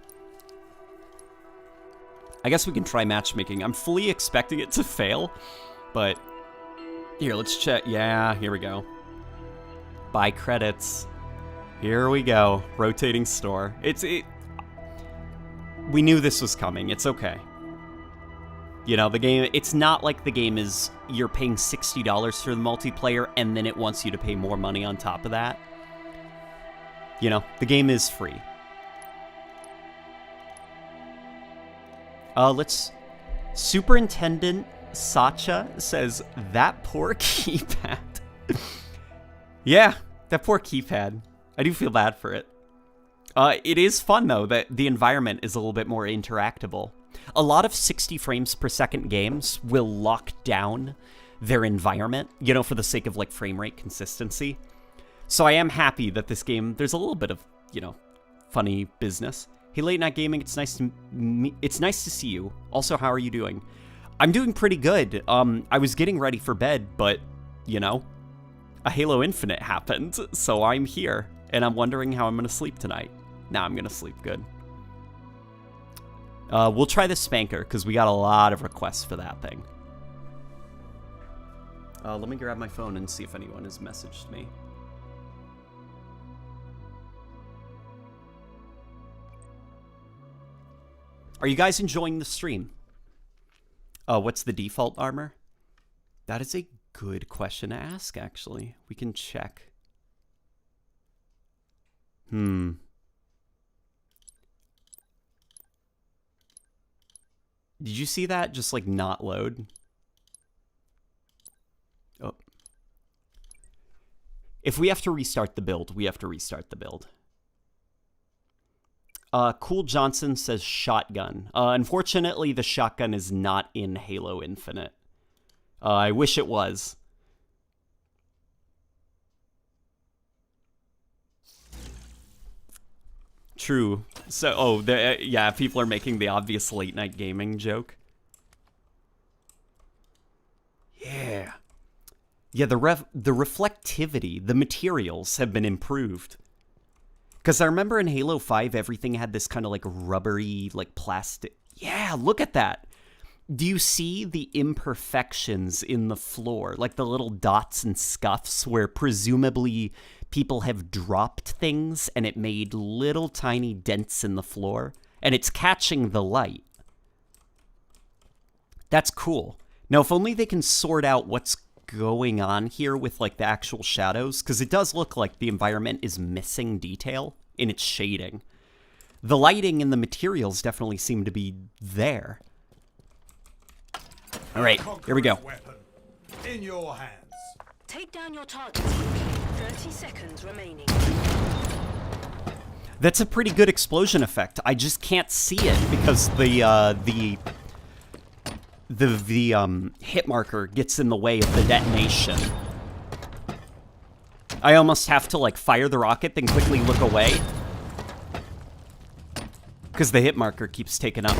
Speaker 1: I guess we can try matchmaking. I'm fully expecting it to fail, but here, let's check. Yeah, here we go. Buy credits. Here we go. Rotating store. We knew this was coming. It's okay. You know, the game, it's not like the game is, you're paying $60 for the multiplayer and then it wants you to pay more money on top of that. You know, the game is free. Superintendent Sacha says, that poor keypad. Yeah, that poor keypad. I do feel bad for it. It is fun, though, that the environment is a little bit more interactable. A lot of 60 frames per second games will lock down their environment, you know, for the sake of, like, frame rate consistency. So I am happy that this game, there's a little bit of, you know, funny business. Hey, Late Night Gaming, it's nice to see you. Also, how are you doing? I'm doing pretty good. I was getting ready for bed, but, you know, a Halo Infinite happened, so I'm here, and I'm wondering how I'm gonna sleep tonight. Now I'm gonna sleep good. We'll try the Spanker, because we got a lot of requests for that thing. Let me grab my phone and see if anyone has messaged me. Are you guys enjoying the stream? What's the default armor? That is a good question to ask, actually. We can check. Did you see that just, like, not load? Oh. If we have to restart the build, we have to restart the build. Cool Johnson says shotgun. Unfortunately, the shotgun is not in Halo Infinite. I wish it was. True. So, yeah, people are making the obvious late night gaming joke. Yeah. Yeah, the reflectivity, the materials have been improved. Because I remember in Halo 5, everything had this kind of, like, rubbery, like, plastic. Yeah, look at that. Do you see the imperfections in the floor? Like the little dots and scuffs where presumably people have dropped things and it made little tiny dents in the floor. And it's catching the light. That's cool. Now, if only they can sort out what's going on here with, like, the actual shadows, because it does look like the environment is missing detail in its shading. The lighting and the materials definitely seem to be there. All right, here we go.
Speaker 3: In your hands.
Speaker 2: Take down your targets quickly. 30 seconds remaining.
Speaker 1: That's a pretty good explosion effect. I just can't see it because the hit marker gets in the way of the detonation. I almost have to, like, fire the rocket, then quickly look away. because the hit marker keeps taking up.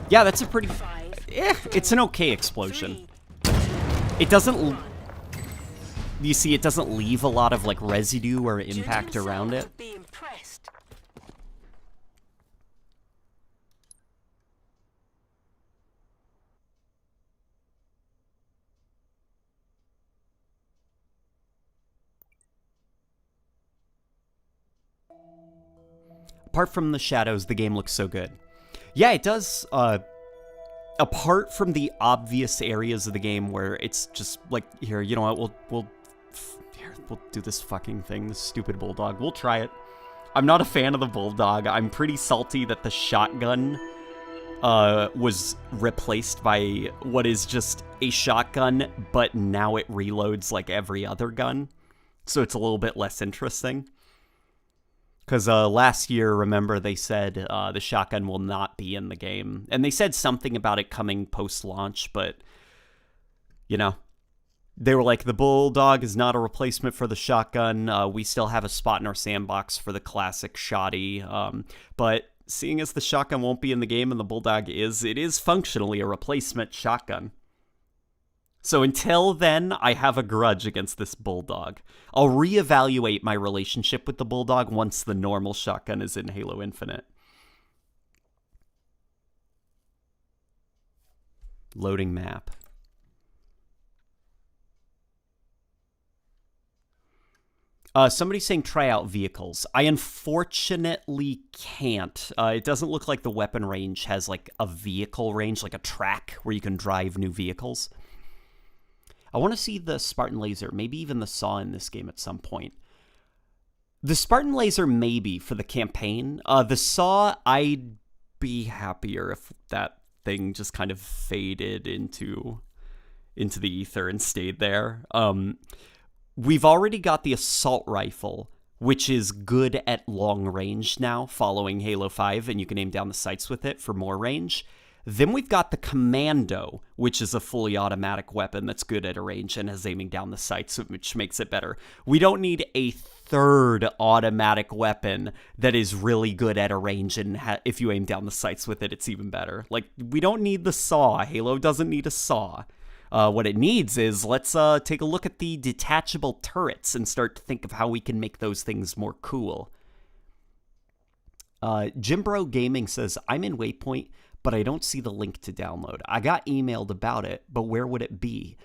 Speaker 1: Yeah, that's a pretty...
Speaker 2: 5,
Speaker 1: it's an okay explosion.
Speaker 2: 3,
Speaker 1: It doesn't... You see, it doesn't leave a lot of, like, residue or impact
Speaker 2: Dude
Speaker 1: around it.
Speaker 2: himself would be impressed.
Speaker 1: Apart from the shadows, the game looks so good. Yeah, it does, apart from the obvious areas of the game where it's just like, here, you know what, we'll do this fucking thing, this stupid bulldog. We'll try it. I'm not a fan of the bulldog. I'm pretty salty that the shotgun was replaced by what is just a shotgun, but now it reloads like every other gun. So it's a little bit less interesting. Because last year, remember, they said the shotgun will not be in the game. And they said something about it coming post-launch, but, you know, they were like, the bulldog is not a replacement for the shotgun. We still have a spot in our sandbox for the classic shotty. But seeing as the shotgun won't be in the game and the bulldog is, it is functionally a replacement shotgun. So until then, I have a grudge against this bulldog. I'll reevaluate my relationship with the bulldog once the normal shotgun is in Halo Infinite. Loading map. Somebody's saying try out vehicles. I unfortunately can't. It doesn't look like the weapon range has like a vehicle range, like a track where you can drive new vehicles. I want to see the Spartan laser, maybe even the saw in this game at some point. The Spartan laser, maybe, for the campaign. The saw, I'd be happier if that thing just kind of faded into the ether and stayed there. We've already got the assault rifle, which is good at long range now, following Halo 5, and you can aim down the sights with it for more range. Then we've got the Commando, which is a fully automatic weapon that's good at a range and is aiming down the sights, which makes it better. We don't need a third automatic weapon that is really good at a range, and if you aim down the sights with it, it's even better. Like, we don't need the saw. Halo doesn't need a saw. What it needs is, let's take a look at the detachable turrets and start to think of how we can make those things more cool. Jimbro Gaming says, I'm in Waypoint, but I don't see the link to download. I got emailed about it, but where would it be?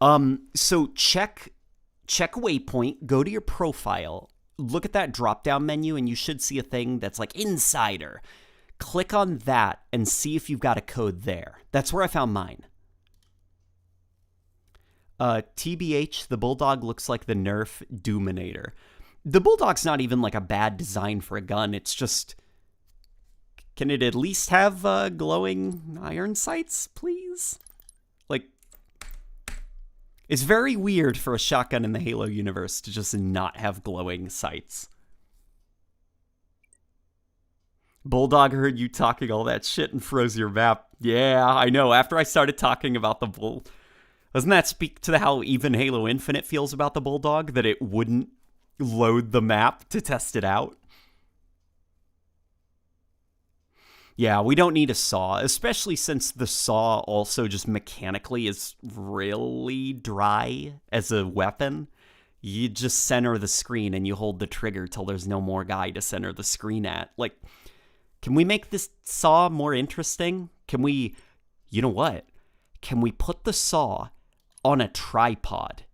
Speaker 1: So check Waypoint, go to your profile, look at that drop-down menu, and you should see a thing that's like Insider. Click on that and see if you've got a code there. That's where I found mine. TBH, the Bulldog looks like the Nerf Doominator. The Bulldog's not even like a bad design for a gun. It's just, can it at least have glowing iron sights, please? Like, it's very weird for a shotgun in the Halo universe to just not have glowing sights. Bulldog heard you talking all that shit and froze your map. Yeah, I know. After I started talking about the bull... Doesn't that speak to how even Halo Infinite feels about the Bulldog? That it wouldn't load the map to test it out? Yeah, we don't need a saw, especially since the saw also just mechanically is really dry as a weapon. You just center the screen and you hold the trigger till there's no more guy to center the screen at. Like, can we make this saw more interesting? Can we, you know what? Can we put the saw on a tripod,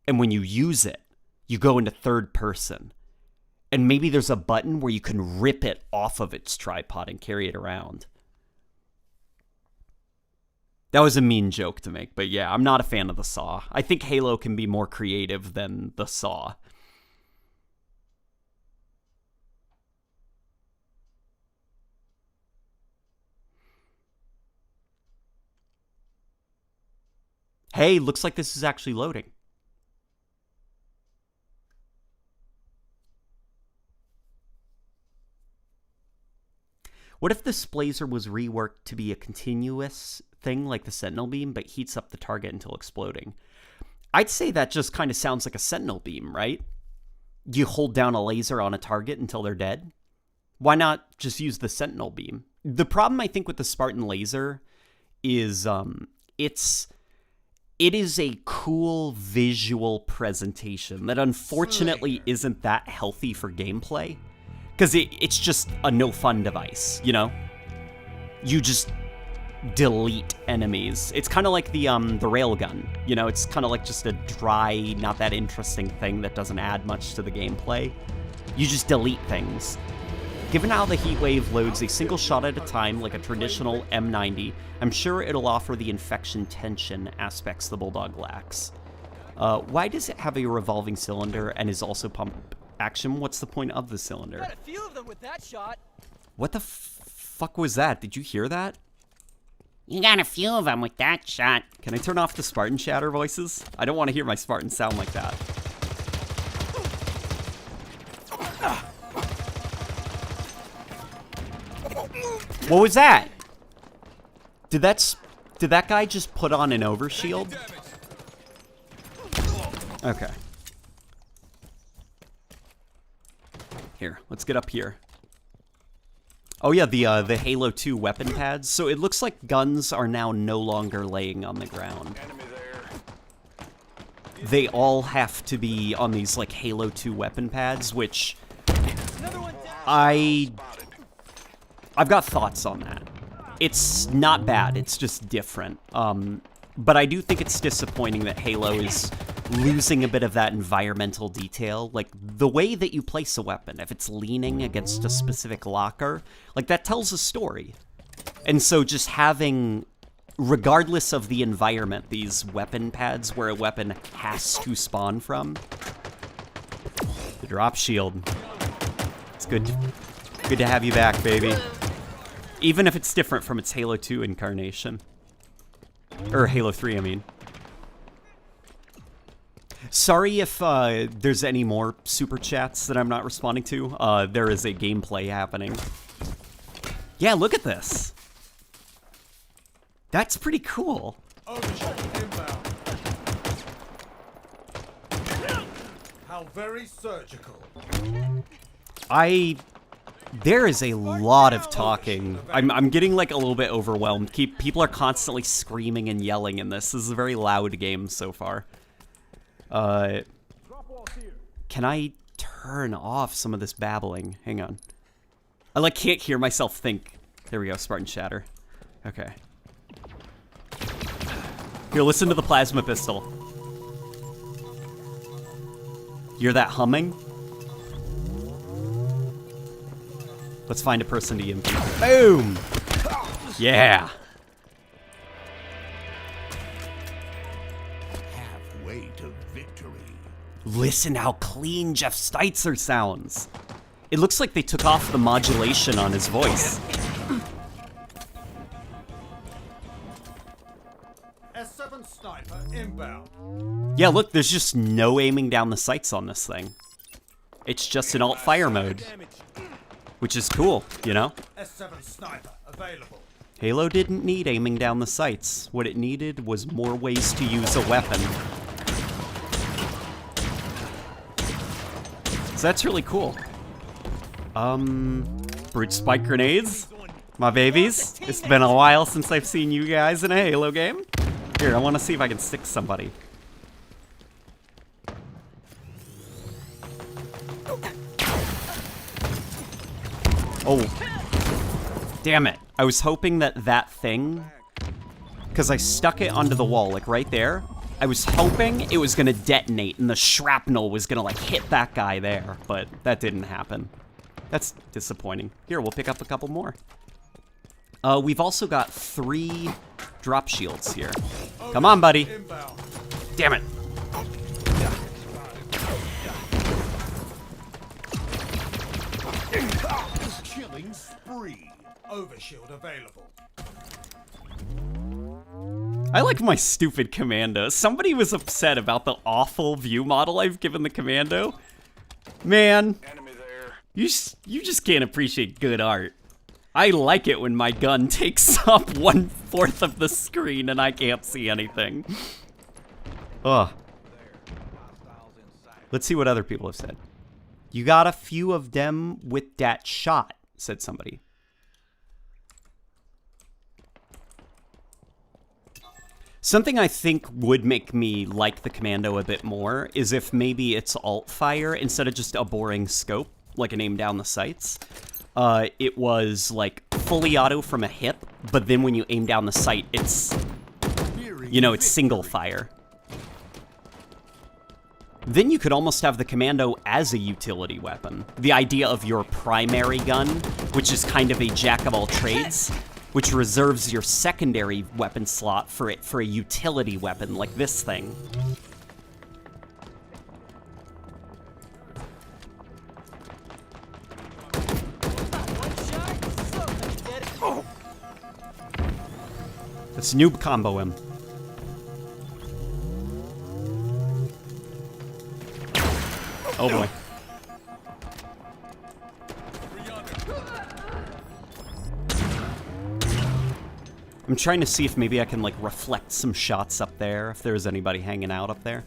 Speaker 1: and when you use it, you go into third person, and maybe there's a button where you can rip it off of its tripod and carry it around. That was a mean joke to make, but yeah, I'm not a fan of the saw. I think Halo can be more creative than the saw. Hey, looks like this is actually loading. What if this blazer was reworked to be a continuous thing like the Sentinel beam, but heats up the target until exploding? I'd say that just kind of sounds like a Sentinel beam, right? You hold down a laser on a target until they're dead. Why not just use the Sentinel beam? The problem, I think, with the Spartan laser is it is a cool visual presentation that unfortunately isn't that healthy for gameplay. Because it's just a no-fun device, you know? You just delete enemies. It's kind of like the railgun, you know? It's kind of like just a dry, not that interesting thing that doesn't add much to the gameplay. You just delete things. Given how the Heatwave loads a single shot at a time like a traditional M90, I'm sure it'll offer the infection tension aspects the Bulldog lacks. Why does it have a revolving cylinder and is also pump action? What's the point of the cylinder?
Speaker 4: Got a few of them with that shot.
Speaker 1: What the fuck was that? Did you hear that?
Speaker 5: You got a few of them with that shot.
Speaker 1: Can I turn off the Spartan chatter voices? I don't want to hear my Spartan sound like that. What was that? Did that guy just put on an overshield? Okay. Here, let's get up here. Oh yeah, the Halo 2 weapon pads. So it looks like guns are now no longer laying on the ground. They all have to be on these like Halo 2 weapon pads, which I've got thoughts on that. It's not bad, it's just different. But I do think it's disappointing that Halo is losing a bit of that environmental detail. Like, the way that you place a weapon, if it's leaning against a specific locker, like, that tells a story. And so just having, regardless of the environment, these weapon pads where a weapon has to spawn from. The drop shield. It's good to have you back, baby. Even if it's different from its Halo 2 incarnation. Or Halo 3, I mean. Sorry if there's any more super chats that I'm not responding to. There is a gameplay happening. Yeah, look at this. That's pretty cool.
Speaker 3: How very surgical.
Speaker 1: There is a lot of talking. I'm getting like a little bit overwhelmed. People are constantly screaming and yelling in this. This is a very loud game so far. Can I turn off some of this babbling? Hang on. I like can't hear myself think. There we go, Spartan Shatter. Okay. Here, listen to the plasma pistol. Hear that humming? Let's find a person to EMP. Boom! Yeah!
Speaker 3: Halfway to victory.
Speaker 1: Listen how clean Jeff Steitzer sounds. It looks like they took off the modulation on his voice.
Speaker 3: S7 sniper inbound.
Speaker 1: Yeah, look, there's just no aiming down the sights on this thing. It's just an alt-fire mode. Which is cool, you know?
Speaker 3: S7 sniper available.
Speaker 1: Halo didn't need aiming down the sights. What it needed was more ways to use a weapon. So that's really cool. Brute spike grenades? My babies? It's been a while since I've seen you guys in a Halo game. Here, I want to see if I can stick somebody. Oh. Damn it. I was hoping that thing, because I stuck it onto the wall, like right there. I was hoping it was gonna detonate and the shrapnel was gonna like hit that guy there, but that didn't happen. That's disappointing. Here, we'll pick up a couple more. We've also got 3 drop shields here. Come on, buddy. Damn it.
Speaker 3: Killing spree. Overshield available.
Speaker 1: I like my stupid commando. Somebody was upset about the awful view model I've given the commando. Man, you just can't appreciate good art. I like it when my gun takes up 1/4 of the screen and I can't see anything. Ugh. Let's see what other people have said. You got a few of them with that shot. said somebody. Something I think would make me like the Commando a bit more is if maybe it's alt fire instead of just a boring scope, like an aim down the sights. It was like fully auto from a hip, but then when you aim down the sight, it's, you know, it's single fire. Then you could almost have the Commando as a utility weapon. The idea of your primary gun, which is kind of a jack of all trades, which reserves your secondary weapon slot for a utility weapon like this thing. Let's noob combo him. Oh boy. I'm trying to see if maybe I can, like, reflect some shots up there, if there's anybody hanging out up there.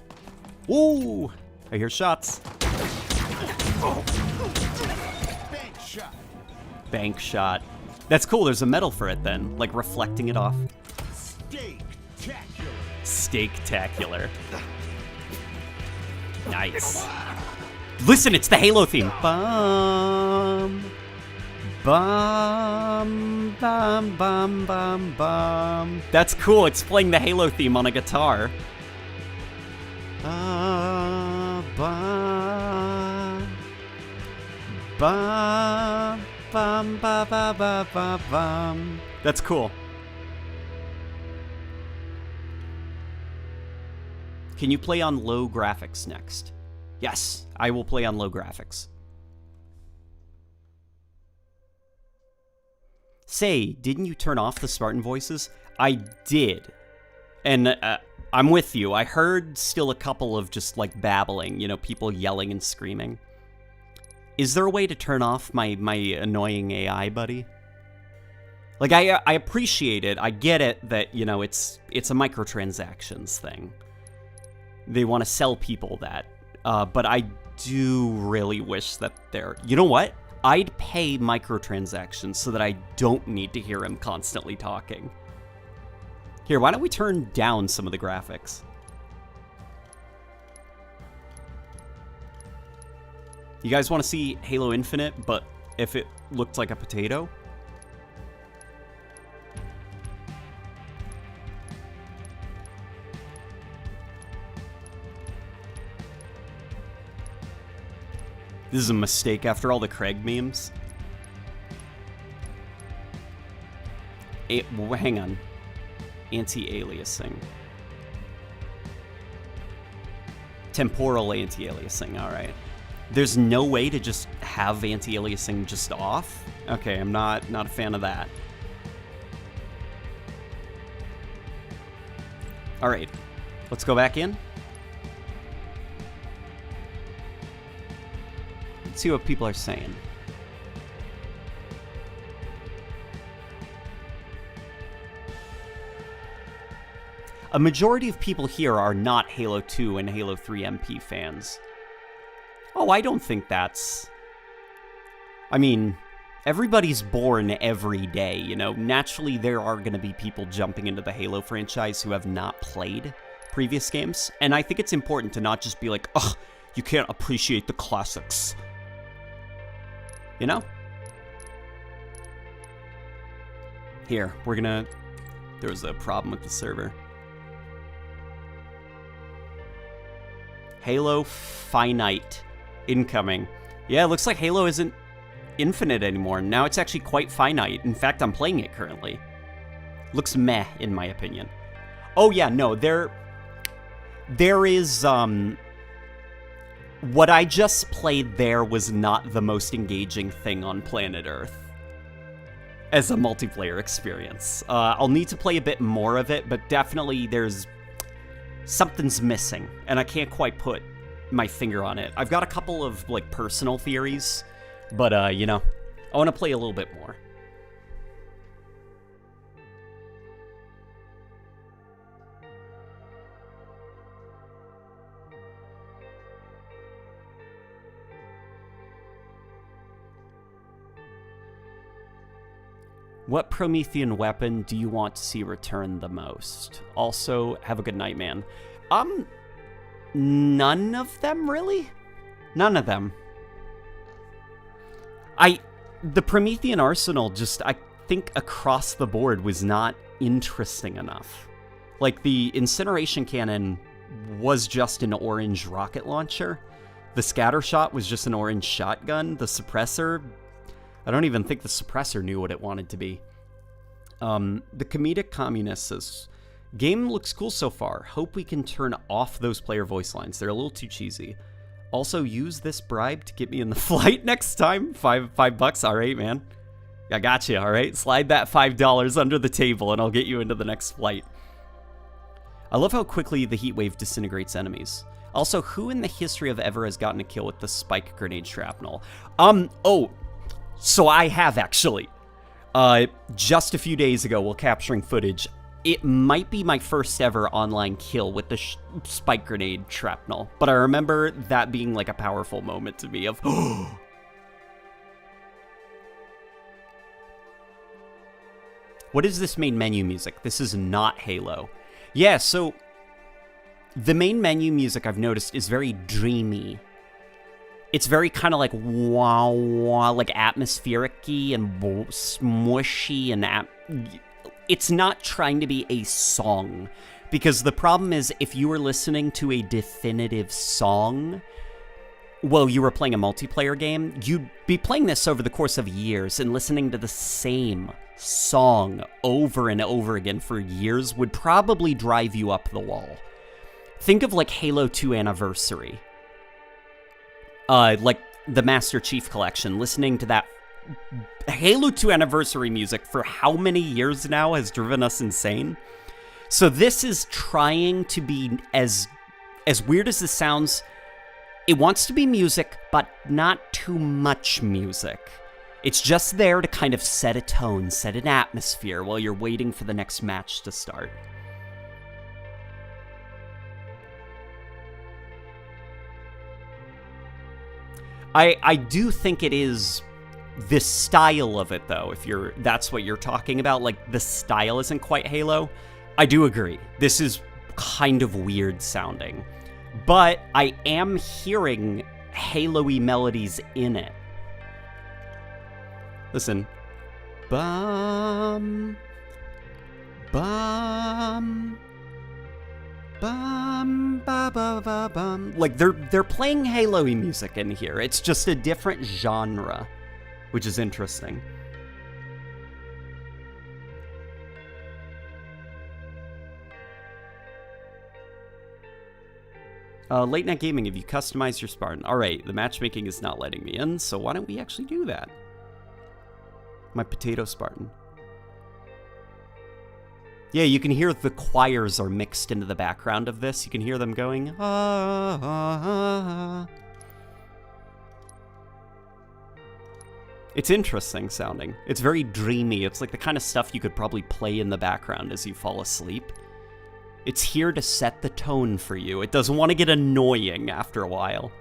Speaker 1: Woo! I hear shots.
Speaker 3: Bank shot.
Speaker 1: Bank shot. That's cool, there's a medal for it then, like reflecting it off.
Speaker 3: Steak-tacular.
Speaker 1: Steak-tacular. Nice. Listen, it's the Halo theme. Bum. Bum, bum, bum, bum, bum. That's cool. It's playing the Halo theme on a guitar. Bum, bum, bum, bum, ba, ba, ba, ba, bum. That's cool. Can you play on low graphics next? Yes, I will play on low graphics. Say, didn't you turn off the Spartan voices? I did. And I'm with you. I heard still a couple of just, like, babbling, you know, people yelling and screaming. Is there a way to turn off my annoying AI buddy? Like, I appreciate it. I get it that, you know, it's a microtransactions thing. They want to sell people that. But I do really wish that they're... You know what? I'd pay microtransactions so that I don't need to hear him constantly talking. Here, why don't we turn down some of the graphics? You guys want to see Halo Infinite, but if it looked like a potato? This is a mistake after all the Craig memes. Hang on. Anti-aliasing. Temporal anti-aliasing, alright. There's no way to just have anti-aliasing just off? Okay, I'm not a fan of that. Alright, let's go back in. Let's see what people are saying. A majority of people here are not Halo 2 and Halo 3 MP fans. Oh, I don't think that's... I mean, everybody's born every day, you know? Naturally, there are going to be people jumping into the Halo franchise who have not played previous games. And I think it's important to not just be like, ugh, you can't appreciate the classics. You know? Here, we're gonna... There was a problem with the server. Halo Finite incoming. Yeah, it looks like Halo isn't infinite anymore. Now it's actually quite finite. In fact, I'm playing it currently. Looks meh, in my opinion. Oh yeah, no, there is, what I just played there was not the most engaging thing on planet Earth as a multiplayer experience. I'll need to play a bit more of it, but definitely something's missing, and I can't quite put my finger on it. I've got a couple of, like, personal theories, but, you know, I want to play a little bit more. What Promethean weapon do you want to see return the most? Also, have a good night, man. None of them, really? None of them. The Promethean arsenal just, I think across the board was not interesting enough. Like, the incineration cannon was just an orange rocket launcher. The scatter shot was just an orange shotgun. The suppressor, I don't even think the suppressor knew what it wanted to be. The comedic communist says, game looks cool so far. Hope we can turn off those player voice lines. They're a little too cheesy. Also, use this bribe to get me in the flight next time. $5. All right, man. I got you, all right? Slide that $5 under the table and I'll get you into the next flight. I love how quickly the Heatwave disintegrates enemies. Also, who in the history of ever has gotten a kill with the spike grenade shrapnel? Oh, so I have actually. Just a few days ago while capturing footage, it might be my first ever online kill with the spike grenade shrapnel. But I remember that being like a powerful moment to me of, what is this main menu music? This is not Halo. Yeah, so the main menu music I've noticed is very dreamy. It's very kind of like wah wah, like atmospheric-y and smushy, and it's not trying to be a song. Because the problem is, if you were listening to a definitive song, well, you were playing a multiplayer game, you'd be playing this over the course of years, and listening to the same song over and over again for years would probably drive you up the wall. Think of like Halo 2 Anniversary. Like the Master Chief Collection, listening to that Halo 2 Anniversary music for how many years now has driven us insane. So this is trying to be as weird as this sounds. It wants to be music, but not too much music. It's just there to kind of set a tone, set an atmosphere while you're waiting for the next match to start. I do think it is the style of it, though, if that's what you're talking about. Like, the style isn't quite Halo. I do agree. This is kind of weird sounding. But I am hearing Halo-y melodies in it. Listen. Bum. Bum. Bum, ba, ba, ba, bum. Like, they're playing Halo-y music in here. It's just a different genre, which is interesting. LateNightGaming, have you customized your Spartan? Alright, the matchmaking is not letting me in, so why don't we actually do that? My potato Spartan. Yeah, you can hear the choirs are mixed into the background of this. You can hear them going, ah, ah, ah. It's interesting sounding. It's very dreamy. It's like the kind of stuff you could probably play in the background as you fall asleep. It's here to set the tone for you. It doesn't want to get annoying after a while.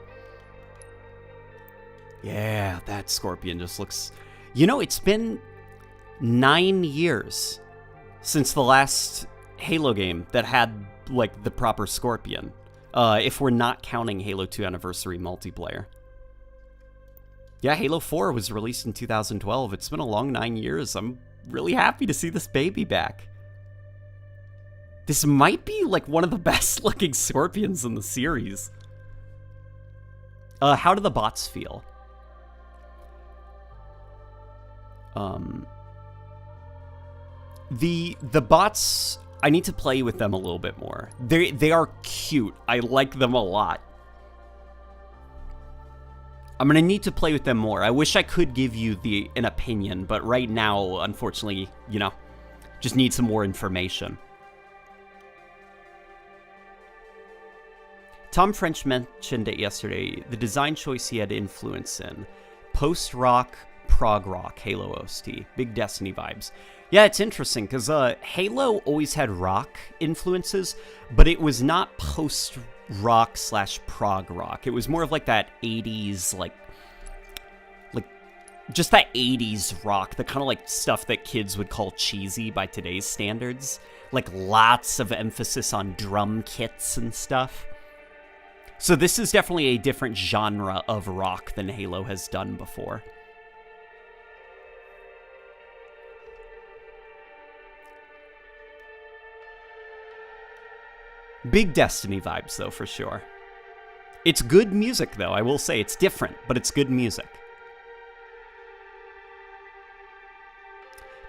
Speaker 1: Yeah, that Scorpion just looks... You know, it's been 9 years since the last Halo game that had, like, the proper Scorpion. If we're not counting Halo 2 Anniversary multiplayer. Yeah, Halo 4 was released in 2012. It's been a long 9 years. I'm really happy to see this baby back. This might be, like, one of the best-looking Scorpions in the series. How do the bots feel? The bots, I need to play with them a little bit more. They are cute. I like them a lot. I'm gonna need to play with them more. I wish I could give you an opinion, but right now, unfortunately, you know, just need some more information. Tom French mentioned it yesterday, the design choice he had influence in. Post-rock, prog-rock, Halo OST. Big Destiny vibes. Yeah, it's interesting, because Halo always had rock influences, but it was not post-rock / prog rock. It was more of like that 80s, like just that 80s rock, the kind of like stuff that kids would call cheesy by today's standards. Like lots of emphasis on drum kits and stuff. So this is definitely a different genre of rock than Halo has done before. Big Destiny vibes, though, for sure. It's good music, though, I will say. It's different, but it's good music.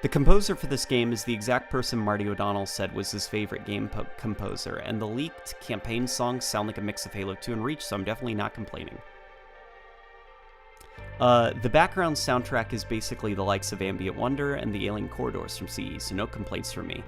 Speaker 1: The composer for this game is the exact person Marty O'Donnell said was his favorite game composer, and the leaked campaign songs sound like a mix of Halo 2 and Reach, so I'm definitely not complaining. The background soundtrack is basically the likes of Ambient Wonder and the Alien Corridors from CE, so no complaints from me.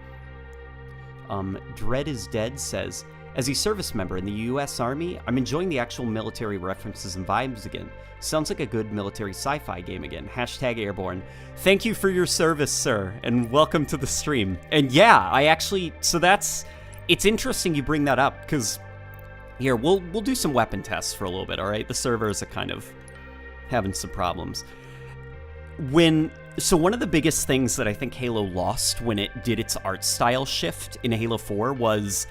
Speaker 1: Dread is Dead says, as a service member in the US Army, I'm enjoying the actual military references and vibes again. Sounds like a good military sci-fi game again. Hashtag Airborne. Thank you for your service, sir, and welcome to the stream. And yeah, it's interesting you bring that up, because here, we'll do some weapon tests for a little bit, alright? The servers are kind of having some problems. So one of the biggest things that I think Halo lost when it did its art style shift in Halo 4 was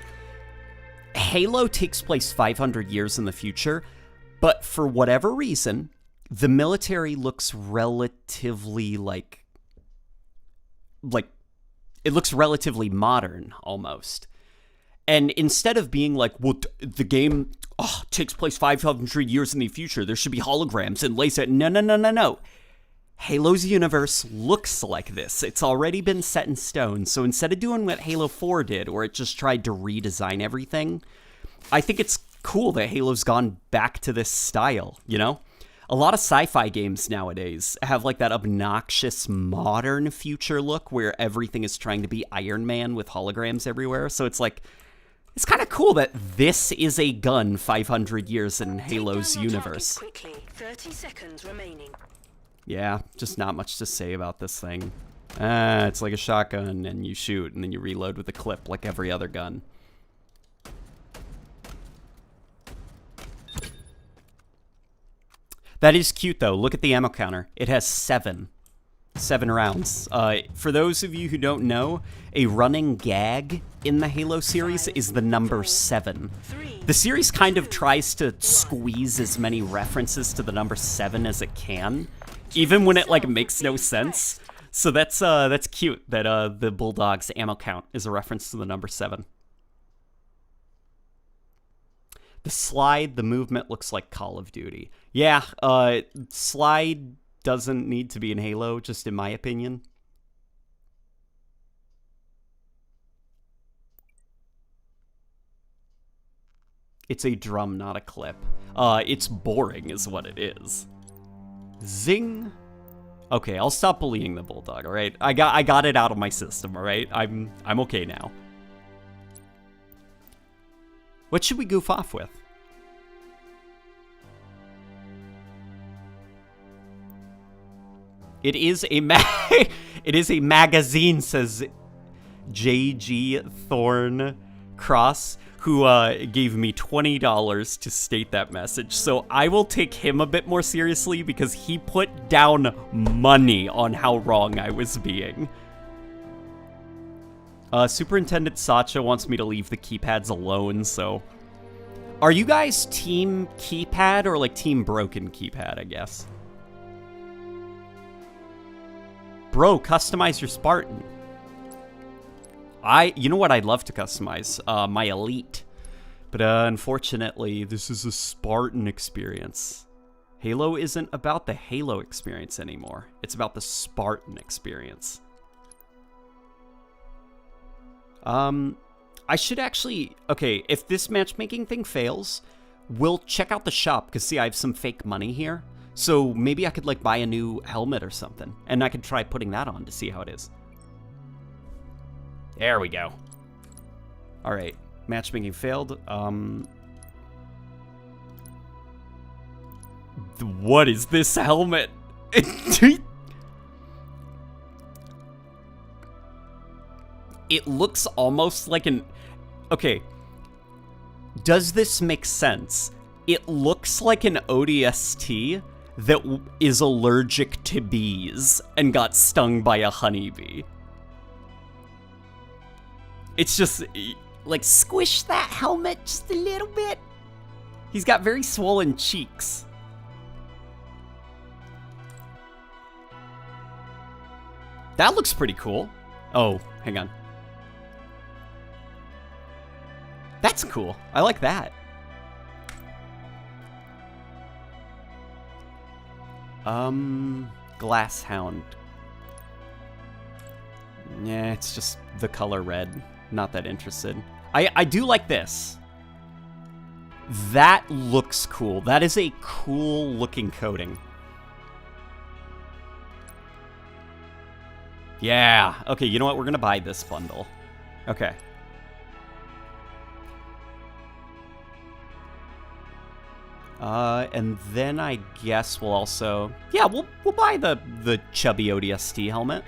Speaker 1: Halo takes place 500 years in the future, but for whatever reason, the military looks relatively it looks relatively modern almost. And instead of being like, well, the game takes place 500 years in the future, there should be holograms and laser. No. Halo's universe looks like this. It's already been set in stone. So instead of doing what Halo 4 did, where it just tried to redesign everything, I think it's cool that Halo's gone back to this style, you know? A lot of sci-fi games nowadays have like that obnoxious modern future look where everything is trying to be Iron Man with holograms everywhere. So it's like, it's kind of cool that this is a gun 500 years in Halo's universe.
Speaker 2: Quickly. 30 seconds remaining.
Speaker 1: Yeah, just not much to say about this thing. It's like a shotgun, and you shoot, and then you reload with a clip like every other gun. That is cute, though. Look at the ammo counter. It has 7 rounds. For those of you who don't know, a running gag in the Halo series is the number 7. The series kind of tries to squeeze as many references to the number 7 as it can, even when it like makes no sense. So that's cute that the Bulldog's ammo count is a reference to the number 7. The slide, the movement looks like Call of Duty. Yeah, slide doesn't need to be in Halo, just in my opinion. It's a drum, not a clip. It's boring is what it is. Zing. Okay, I'll stop bullying the Bulldog, alright? I got it out of my system, alright? I'm okay now. What should we goof off with? It is a it is a magazine, says J.G. Thorn Cross, who gave me $20 to state that message. So I will take him a bit more seriously because he put down money on how wrong I was being. Superintendent Sacha wants me to leave the keypads alone, so... Are you guys team keypad or like team broken keypad, I guess? Bro, customize your Spartan. You know what I'd love to customize? My Elite. But unfortunately, this is a Spartan experience. Halo isn't about the Halo experience anymore. It's about the Spartan experience. I should actually... Okay, if this matchmaking thing fails, we'll check out the shop, because see, I have some fake money here. So maybe I could, like, buy a new helmet or something, and I could try putting that on to see how it is. There we go. Alright, matchmaking failed. What is this helmet? It looks almost like an... Okay. Does this make sense? It looks like an ODST that is allergic to bees and got stung by a honeybee. It's just, like, squish that helmet just a little bit. He's got very swollen cheeks. That looks pretty cool. Oh, hang on. That's cool. I like that. Glass Hound. Yeah, it's just the color red. Not that interested. I do like this. That looks cool. That is a cool looking coating. Yeah. Okay, you know what? We're gonna buy this bundle. Okay. And then I guess we'll also... Yeah, we'll buy the chubby ODST helmet.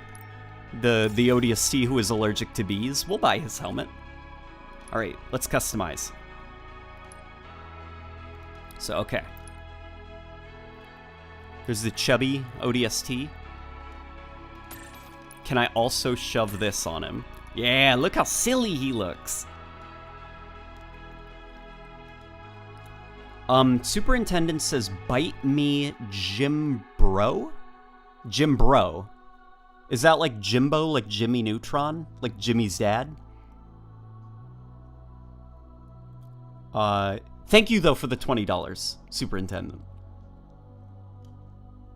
Speaker 1: The ODST who is allergic to bees. We'll buy his helmet. Alright, let's customize. So, okay. There's the chubby ODST. Can I also shove this on him? Yeah, look how silly he looks. Superintendent says, bite me, Jim Bro? Jim Bro. Is that like Jimbo, like Jimmy Neutron? Like Jimmy's dad? Thank you, though, for the $20, Superintendent.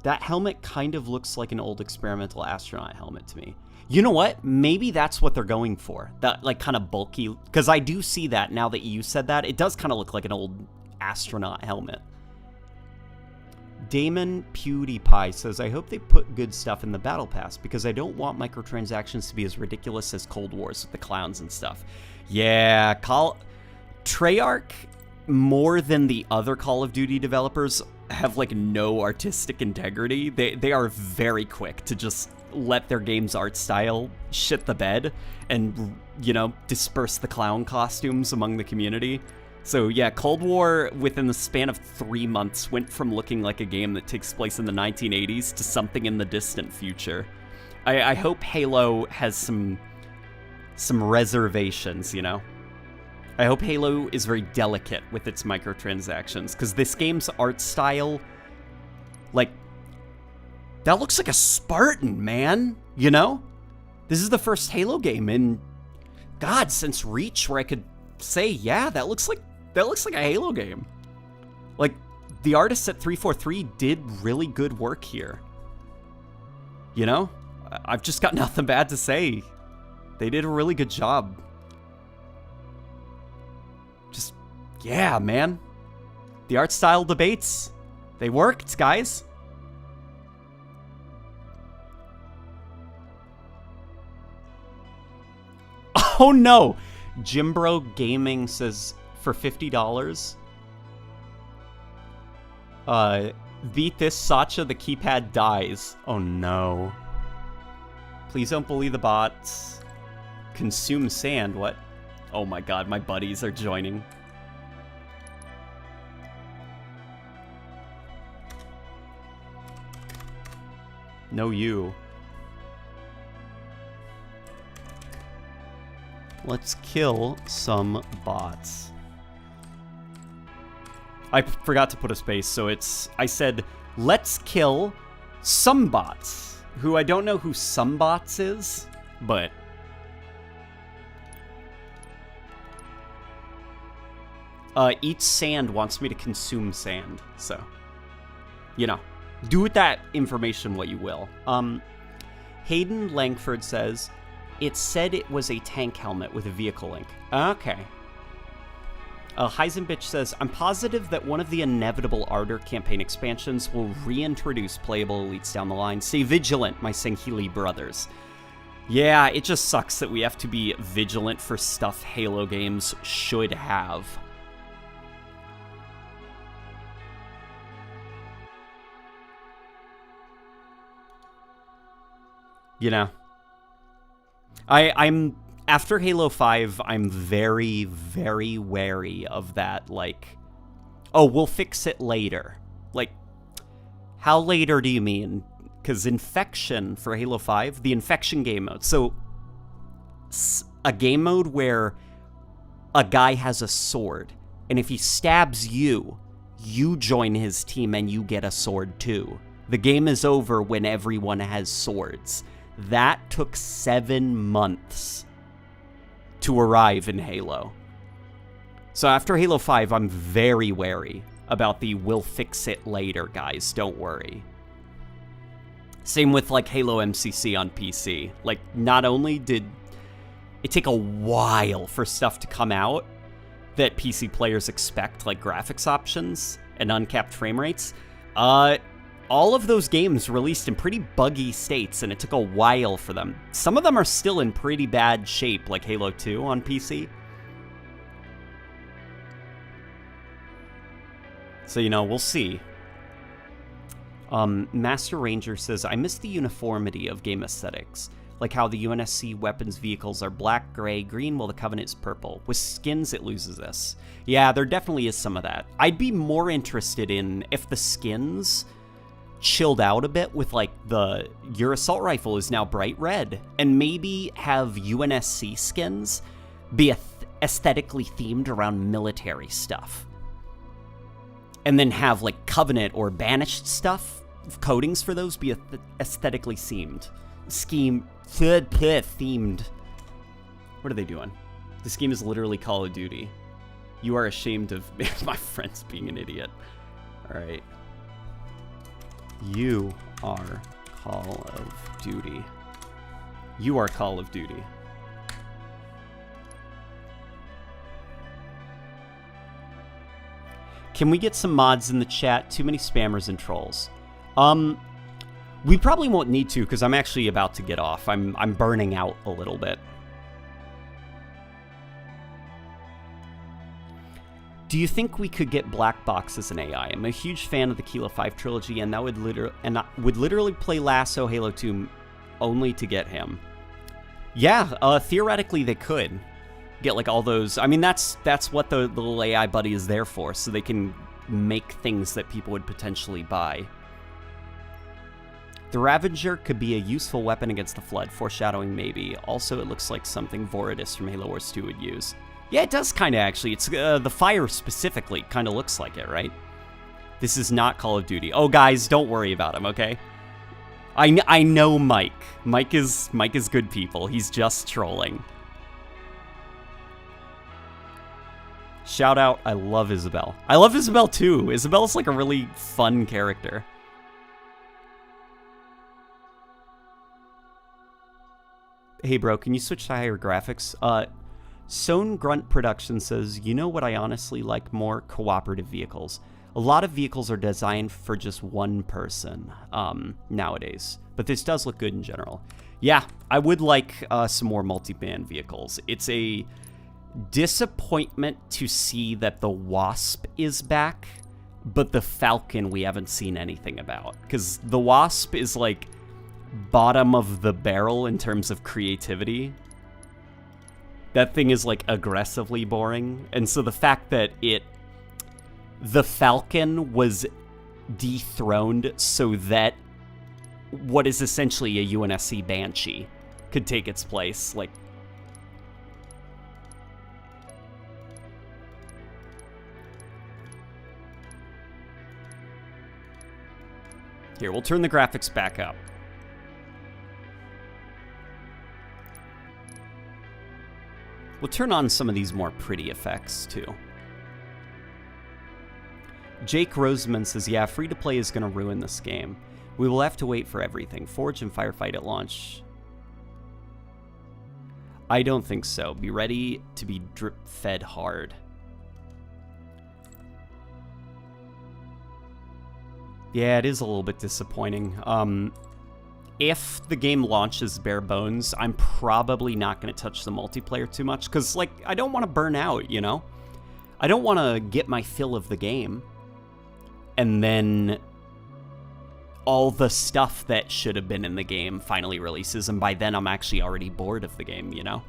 Speaker 1: That helmet kind of looks like an old experimental astronaut helmet to me. You know what? Maybe that's what they're going for. That, like, kind of bulky... Because I do see that now that you said that. It does kind of look like an old astronaut helmet. Damon PewDiePie says, I hope they put good stuff in the Battle Pass, because I don't want microtransactions to be as ridiculous as Cold Wars with the clowns and stuff. Yeah, Treyarch, more than the other Call of Duty developers, have, like, no artistic integrity. They are very quick to just let their game's art style shit the bed and, you know, disperse the clown costumes among the community. So yeah, Cold War, within the span of 3 months, went from looking like a game that takes place in the 1980s to something in the distant future. I hope Halo has some reservations, you know? I hope Halo is very delicate with its microtransactions, because this game's art style, like, that looks like a Spartan, man, you know? This is the first Halo game in, God, since Reach, where I could say, yeah, that looks like a Halo game. Like, the artists at 343 did really good work here. You know? I've just got nothing bad to say. They did a really good job. Just, yeah, man. The art style debates, they worked, guys. Oh no! Jimbro Gaming says, for $50, beat this, Sacha, the keypad dies. Oh no. Please don't bully the bots. Consume sand, what? Oh my god, my buddies are joining. No, you. Let's kill some bots. I forgot to put a space, so I said, let's kill some bots, who I don't know who some bots is, but... Eat sand wants me to consume sand, so, you know, do with that information what you will. Hayden Langford says, it said it was a tank helmet with a vehicle link. Okay. Heisenbitch says, I'm positive that one of the inevitable Ardor campaign expansions will reintroduce playable elites down the line. Stay vigilant, my Sanghili brothers. Yeah, it just sucks that we have to be vigilant for stuff Halo games should have. You know, I'm after Halo 5, I'm very, very wary of that, like, oh, we'll fix it later. Like, How later do you mean? Because Infection for Halo 5, the Infection game mode. So, a game mode where a guy has a sword, and if he stabs you, you join his team and you get a sword too. The game is over when everyone has swords. That took 7 months to arrive in Halo. So after Halo 5, I'm very wary about the we'll fix it later, guys, don't worry. Same with, like, Halo MCC on PC. Like, not only did it take a while for stuff to come out that PC players expect, like graphics options and uncapped frame rates, all of those games released in pretty buggy states, and it took a while for them. Some of them are still in pretty bad shape, like Halo 2 on PC. So, you know, we'll see. Master Ranger says, I miss the uniformity of game aesthetics. Like how the UNSC weapons vehicles are black, gray, green, while the Covenant's purple. With skins, it loses this. Yeah, there definitely is some of that. I'd be more interested in if the skins chilled out a bit with, like, your assault rifle is now bright red, and maybe have UNSC skins be aesthetically themed around military stuff. And then have, like, Covenant or Banished stuff, coatings for those be aesthetically themed. Themed. What are they doing? This game is literally Call of Duty. You are ashamed of my friends being an idiot. Alright. You are Call of Duty. You are Call of Duty. Can we get some mods in the chat? Too many spammers and trolls. We probably won't need to, because I'm actually about to get off. I'm burning out a little bit. Do you think we could get Black Box as an AI? I'm a huge fan of the Kilo 5 trilogy, and that would literally play Lasso Halo 2 only to get him. Yeah, theoretically they could get, like, all those. I mean, that's what the little AI buddy is there for, so they can make things that people would potentially buy. The Ravager could be a useful weapon against the Flood, foreshadowing maybe. Also, it looks like something Voridus from Halo Wars 2 would use. Yeah, it does kind of, actually. It's the fire specifically kind of looks like it, right? This is not Call of Duty. Oh, guys, don't worry about him, okay? I know Mike. Mike is good people. He's just trolling. Shout out, I love Isabel. I love Isabel too. Isabel's like a really fun character. Hey bro, can you switch to higher graphics? Sown Grunt Production says, you know what I honestly like more? Cooperative vehicles. A lot of vehicles are designed for just one person nowadays, but this does look good in general. Yeah, I would like some more multi-band vehicles. It's a disappointment to see that the Wasp is back, but the Falcon we haven't seen anything about. Because the Wasp is like bottom of the barrel in terms of creativity. That thing is like aggressively boring. And so the fact that the Falcon was dethroned so that what is essentially a UNSC Banshee could take its place, like, here, we'll turn the graphics back up. We'll turn on some of these more pretty effects, too. Jake Roseman says, yeah, free-to-play is going to ruin this game. We will have to wait for everything. Forge and Firefight at launch. I don't think so. Be ready to be drip-fed hard. Yeah, it is a little bit disappointing. If the game launches bare bones, I'm probably not going to touch the multiplayer too much, because, like, I don't want to burn out, you know? I don't want to get my fill of the game, and then all the stuff that should have been in the game finally releases, and by then I'm actually already bored of the game, you know?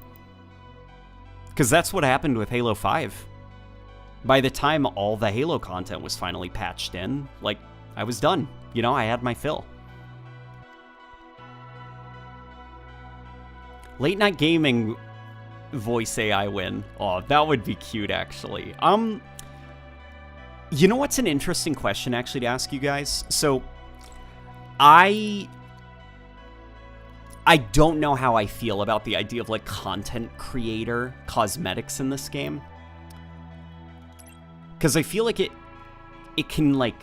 Speaker 1: Because that's what happened with Halo 5. By the time all the Halo content was finally patched in, like, I was done. You know, I had my fill. Late Night Gaming voice AI win. Oh, that would be cute, actually. You know what's an interesting question, actually, to ask you guys? So, I don't know how I feel about the idea of, like, content creator cosmetics in this game. Because I feel like it can, like...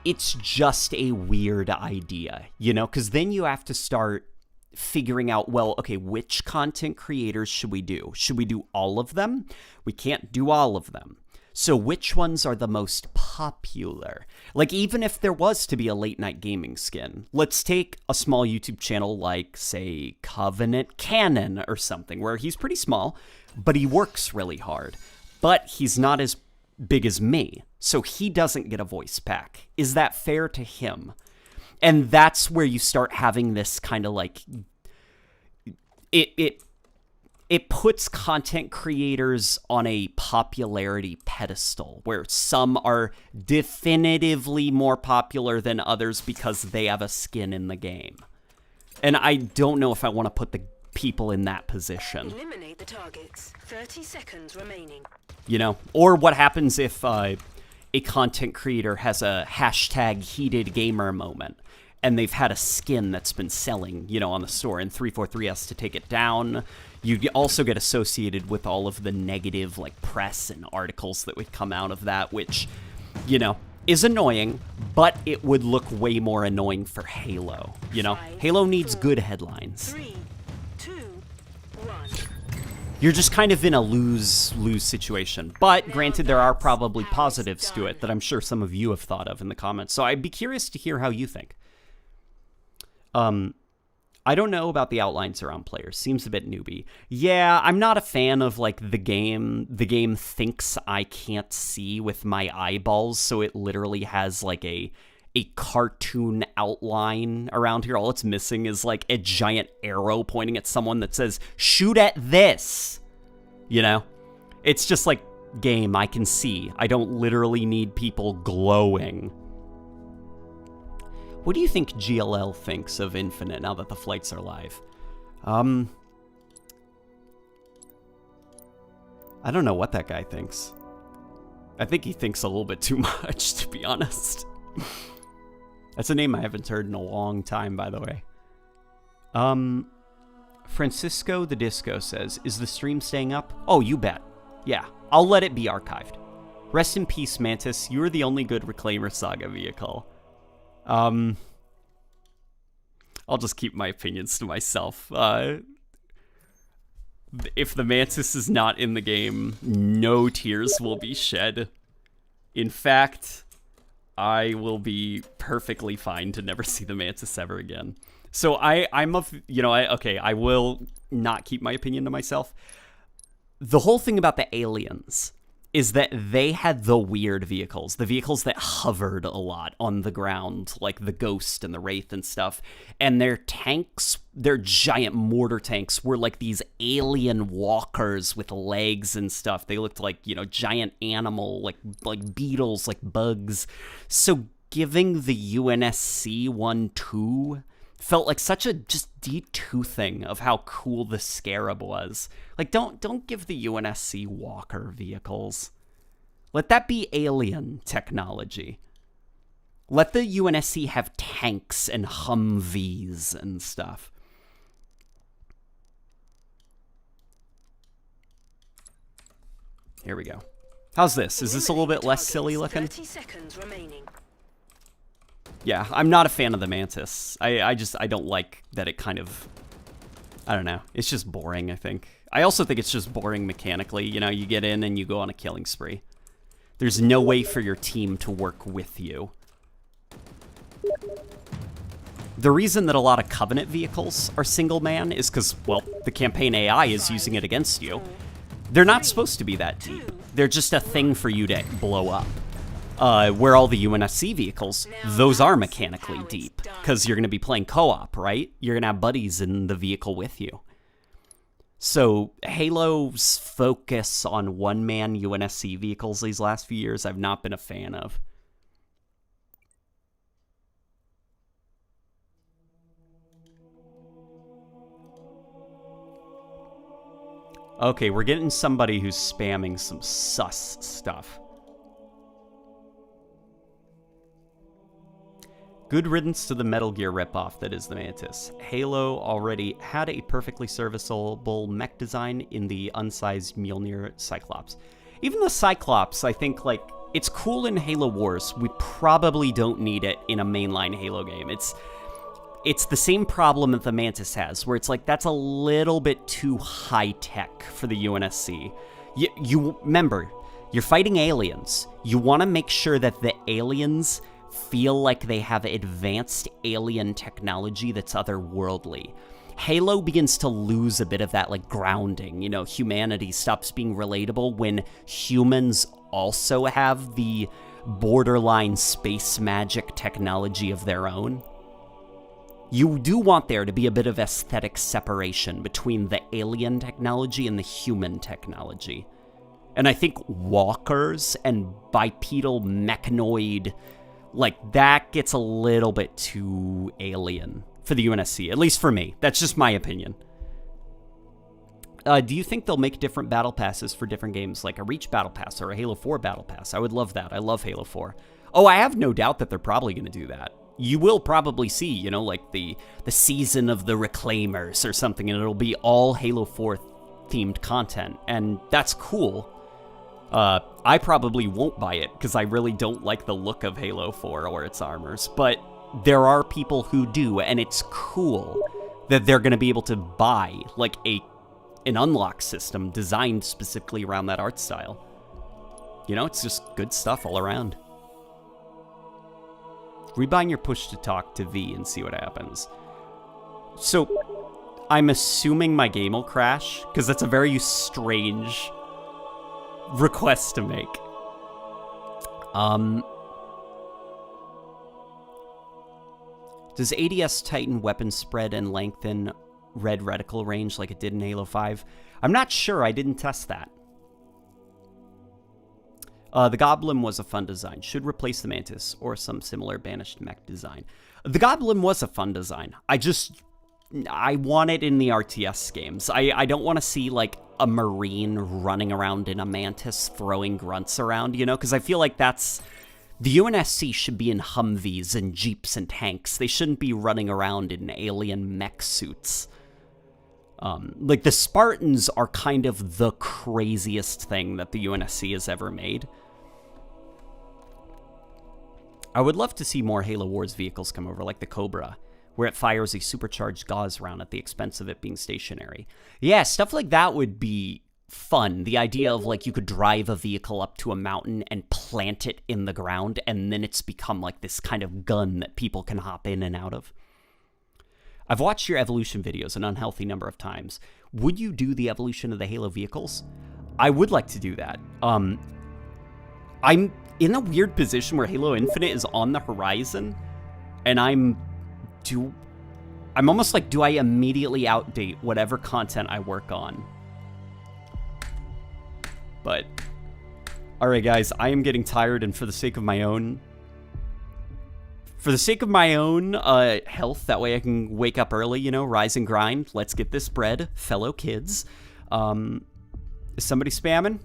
Speaker 1: It's just a weird idea, you know? Because then you have to start figuring out, well, okay, which content creators should we do? Should we do all of them? We can't do all of them. So which ones are the most popular? Like, even if there was to be a late night gaming skin, let's take a small YouTube channel like, say, Covenant Cannon or something, where he's pretty small, but he works really hard. But he's not as big as me, so he doesn't get a voice pack. Is that fair to him? And that's where you start having this kind of like... It puts content creators on a popularity pedestal, where some are definitively more popular than others because they have a skin in the game. And I don't know if I want to put the people in that position.
Speaker 2: Eliminate the targets. 30 seconds remaining.
Speaker 1: You know? Or what happens if a content creator has a hashtag heated gamer moment, and they've had a skin that's been selling, you know, on the store, and 343 has to take it down. You also get associated with all of the negative, like, press and articles that would come out of that, which, you know, is annoying, but it would look way more annoying for Halo, you know? Halo needs good headlines.
Speaker 2: 3, 2, 1.
Speaker 1: You're just kind of in a lose-lose situation. But granted, there are probably positives to it that I'm sure some of you have thought of in the comments, so I'd be curious to hear how you think. I don't know about the outlines around players. Seems a bit newbie. Yeah, I'm not a fan of, like, the game thinks I can't see with my eyeballs, so it literally has, like, a cartoon outline around here. All it's missing is, like, a giant arrow pointing at someone that says, shoot at this! You know? It's just like, game, I can see. I don't literally need people glowing. What do you think GLL thinks of Infinite now that the flights are live? I don't know what that guy thinks. I think he thinks a little bit too much, to be honest. That's a name I haven't heard in a long time, by the way. Francisco the Disco says, is the stream staying up? Oh, you bet. Yeah, I'll let it be archived. Rest in peace, Mantis. You are the only good Reclaimer Saga vehicle. I'll just keep my opinions to myself. If the Mantis is not in the game, no tears will be shed. In fact, I will be perfectly fine to never see the Mantis ever again. So I'm of, you know, I will not keep my opinion to myself. The whole thing about the aliens is that they had the weird vehicles, the vehicles that hovered a lot on the ground, like the Ghost and the Wraith and stuff. And their tanks, their giant mortar tanks, were like these alien walkers with legs and stuff. They looked like, you know, giant animal, like beetles, like bugs. So giving the UNSC 1-2 felt like such a just detoothing of how cool the Scarab was. Like, don't give the UNSC walker vehicles. Let that be alien technology. Let the UNSC have tanks and Humvees and stuff. Here we go. How's this? Is this a little bit less silly looking?
Speaker 2: 30 seconds remaining.
Speaker 1: Yeah, I'm not a fan of the Mantis. I don't like that it kind of... I don't know. It's just boring, I think. I also think it's just boring mechanically. You know, you get in and you go on a killing spree. There's no way for your team to work with you. The reason that a lot of Covenant vehicles are single man is because, well, the campaign AI is using it against you. They're not supposed to be that deep. They're just a thing for you to blow up. Where all the UNSC vehicles, those are mechanically deep, because you're going to be playing co-op, right? You're going to have buddies in the vehicle with you. So Halo's focus on one-man UNSC vehicles these last few years, I've not been a fan of. Okay, we're getting somebody who's spamming some sus stuff. Good riddance to the Metal Gear ripoff that is the Mantis. Halo already had a perfectly serviceable mech design in the unsized Mjolnir Cyclops. Even the Cyclops, I think, like, it's cool in Halo Wars. We probably don't need it in a mainline Halo game. It's the same problem that the Mantis has, where it's like, that's a little bit too high-tech for the UNSC. You remember, you're fighting aliens. You want to make sure that the aliens feel like they have advanced alien technology that's otherworldly. Halo begins to lose a bit of that, like, grounding. You know, humanity stops being relatable when humans also have the borderline space magic technology of their own. You do want there to be a bit of aesthetic separation between the alien technology and the human technology. And I think walkers and bipedal mechanoid, like, that gets a little bit too alien for the UNSC, at least for me. That's just my opinion. Do you think they'll make different battle passes for different games, like a Reach battle pass or a Halo 4 battle pass? I would love that. I love Halo 4. Oh, I have no doubt that they're probably going to do that. You will probably see, you know, like the season of the Reclaimers or something, and it'll be all Halo 4 themed content, and that's cool. I probably won't buy it because I really don't like the look of Halo 4 or its armors, but there are people who do, and it's cool that they're going to be able to buy like an unlock system designed specifically around that art style. You know, it's just good stuff all around. Rebind your push to talk to V and see what happens. So, I'm assuming my game will crash, because that's a very strange request to make. Does ADS tighten weapon spread and lengthen red reticle range like it did in Halo 5? I'm not sure, I didn't test that. The Goblin was a fun design. Should replace the Mantis or some similar banished mech design. The Goblin was a fun design. I want it in the RTS games. I don't want to see, like, a Marine running around in a Mantis throwing grunts around, you know? Because I feel like that's... The UNSC should be in Humvees and Jeeps and tanks. They shouldn't be running around in alien mech suits. Like, the Spartans are kind of the craziest thing that the UNSC has ever made. I would love to see more Halo Wars vehicles come over, like the Cobra, where it fires a supercharged gauze round at the expense of it being stationary. Yeah, stuff like that would be fun. The idea of, like, you could drive a vehicle up to a mountain and plant it in the ground, and then it's become, like, this kind of gun that people can hop in and out of. I've watched your evolution videos an unhealthy number of times. Would you do the evolution of the Halo vehicles? I would like to do that. I'm in a weird position where Halo Infinite is on the horizon, and I'm almost like, do I immediately outdate whatever content I work on? But, alright guys, I am getting tired, and for the sake of my own health, that way I can wake up early, you know, rise and grind. Let's get this bread, fellow kids. Is somebody spamming?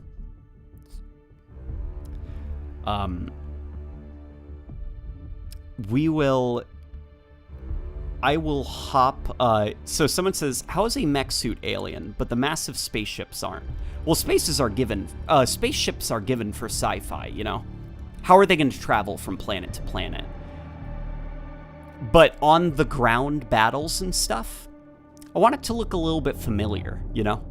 Speaker 1: I will hop, so someone says, how is a mech suit alien, but the massive spaceships aren't? Well, spaceships are given for sci-fi, you know? How are they going to travel from planet to planet? But on the ground battles and stuff, I want it to look a little bit familiar, you know?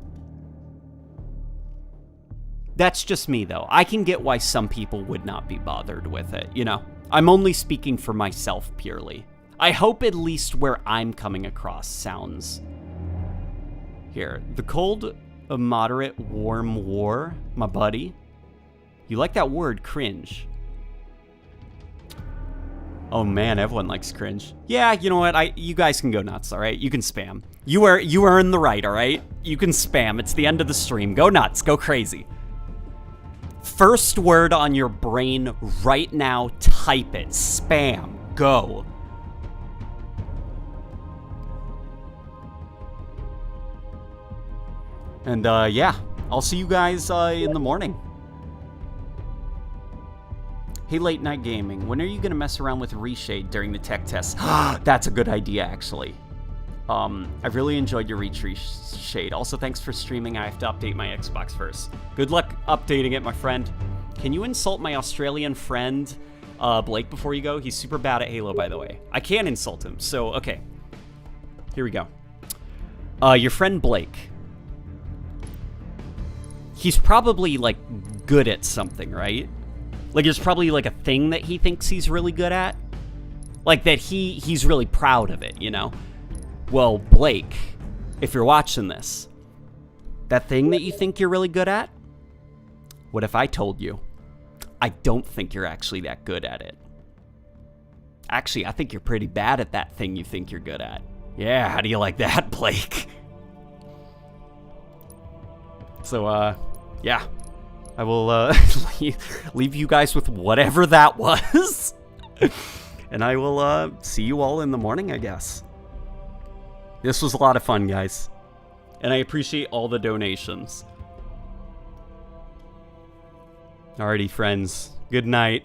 Speaker 1: That's just me, though. I can get why some people would not be bothered with it, you know? I'm only speaking for myself purely. I hope at least where I'm coming across sounds... Here. The cold, moderate, warm war, my buddy. You like that word, cringe. Oh man, everyone likes cringe. Yeah, you know what? You guys can go nuts, all right? You can spam. You earn the right, all right? You can spam. It's the end of the stream. Go nuts. Go crazy. First word on your brain right now, type it. Spam. Go. And yeah, I'll see you guys in the morning. Hey, Late Night Gaming, when are you going to mess around with Reshade during the tech test? That's a good idea, actually. I've really enjoyed your Reshade. Also, thanks for streaming. I have to update my Xbox first. Good luck updating it, my friend. Can you insult my Australian friend, Blake, before you go? He's super bad at Halo, by the way. I can insult him, so, okay. Here we go. Your friend Blake. He's probably, like, good at something, right? Like, there's probably, like, a thing that he thinks he's really good at. Like, that he's really proud of it, you know? Well, Blake, if you're watching this, that thing that you think you're really good at, what if I told you, I don't think you're actually that good at it? Actually, I think you're pretty bad at that thing you think you're good at. Yeah, how do you like that, Blake? So, yeah. I will leave you guys with whatever that was. And I will see you all in the morning, I guess. This was a lot of fun, guys. And I appreciate all the donations. Alrighty, friends. Good night.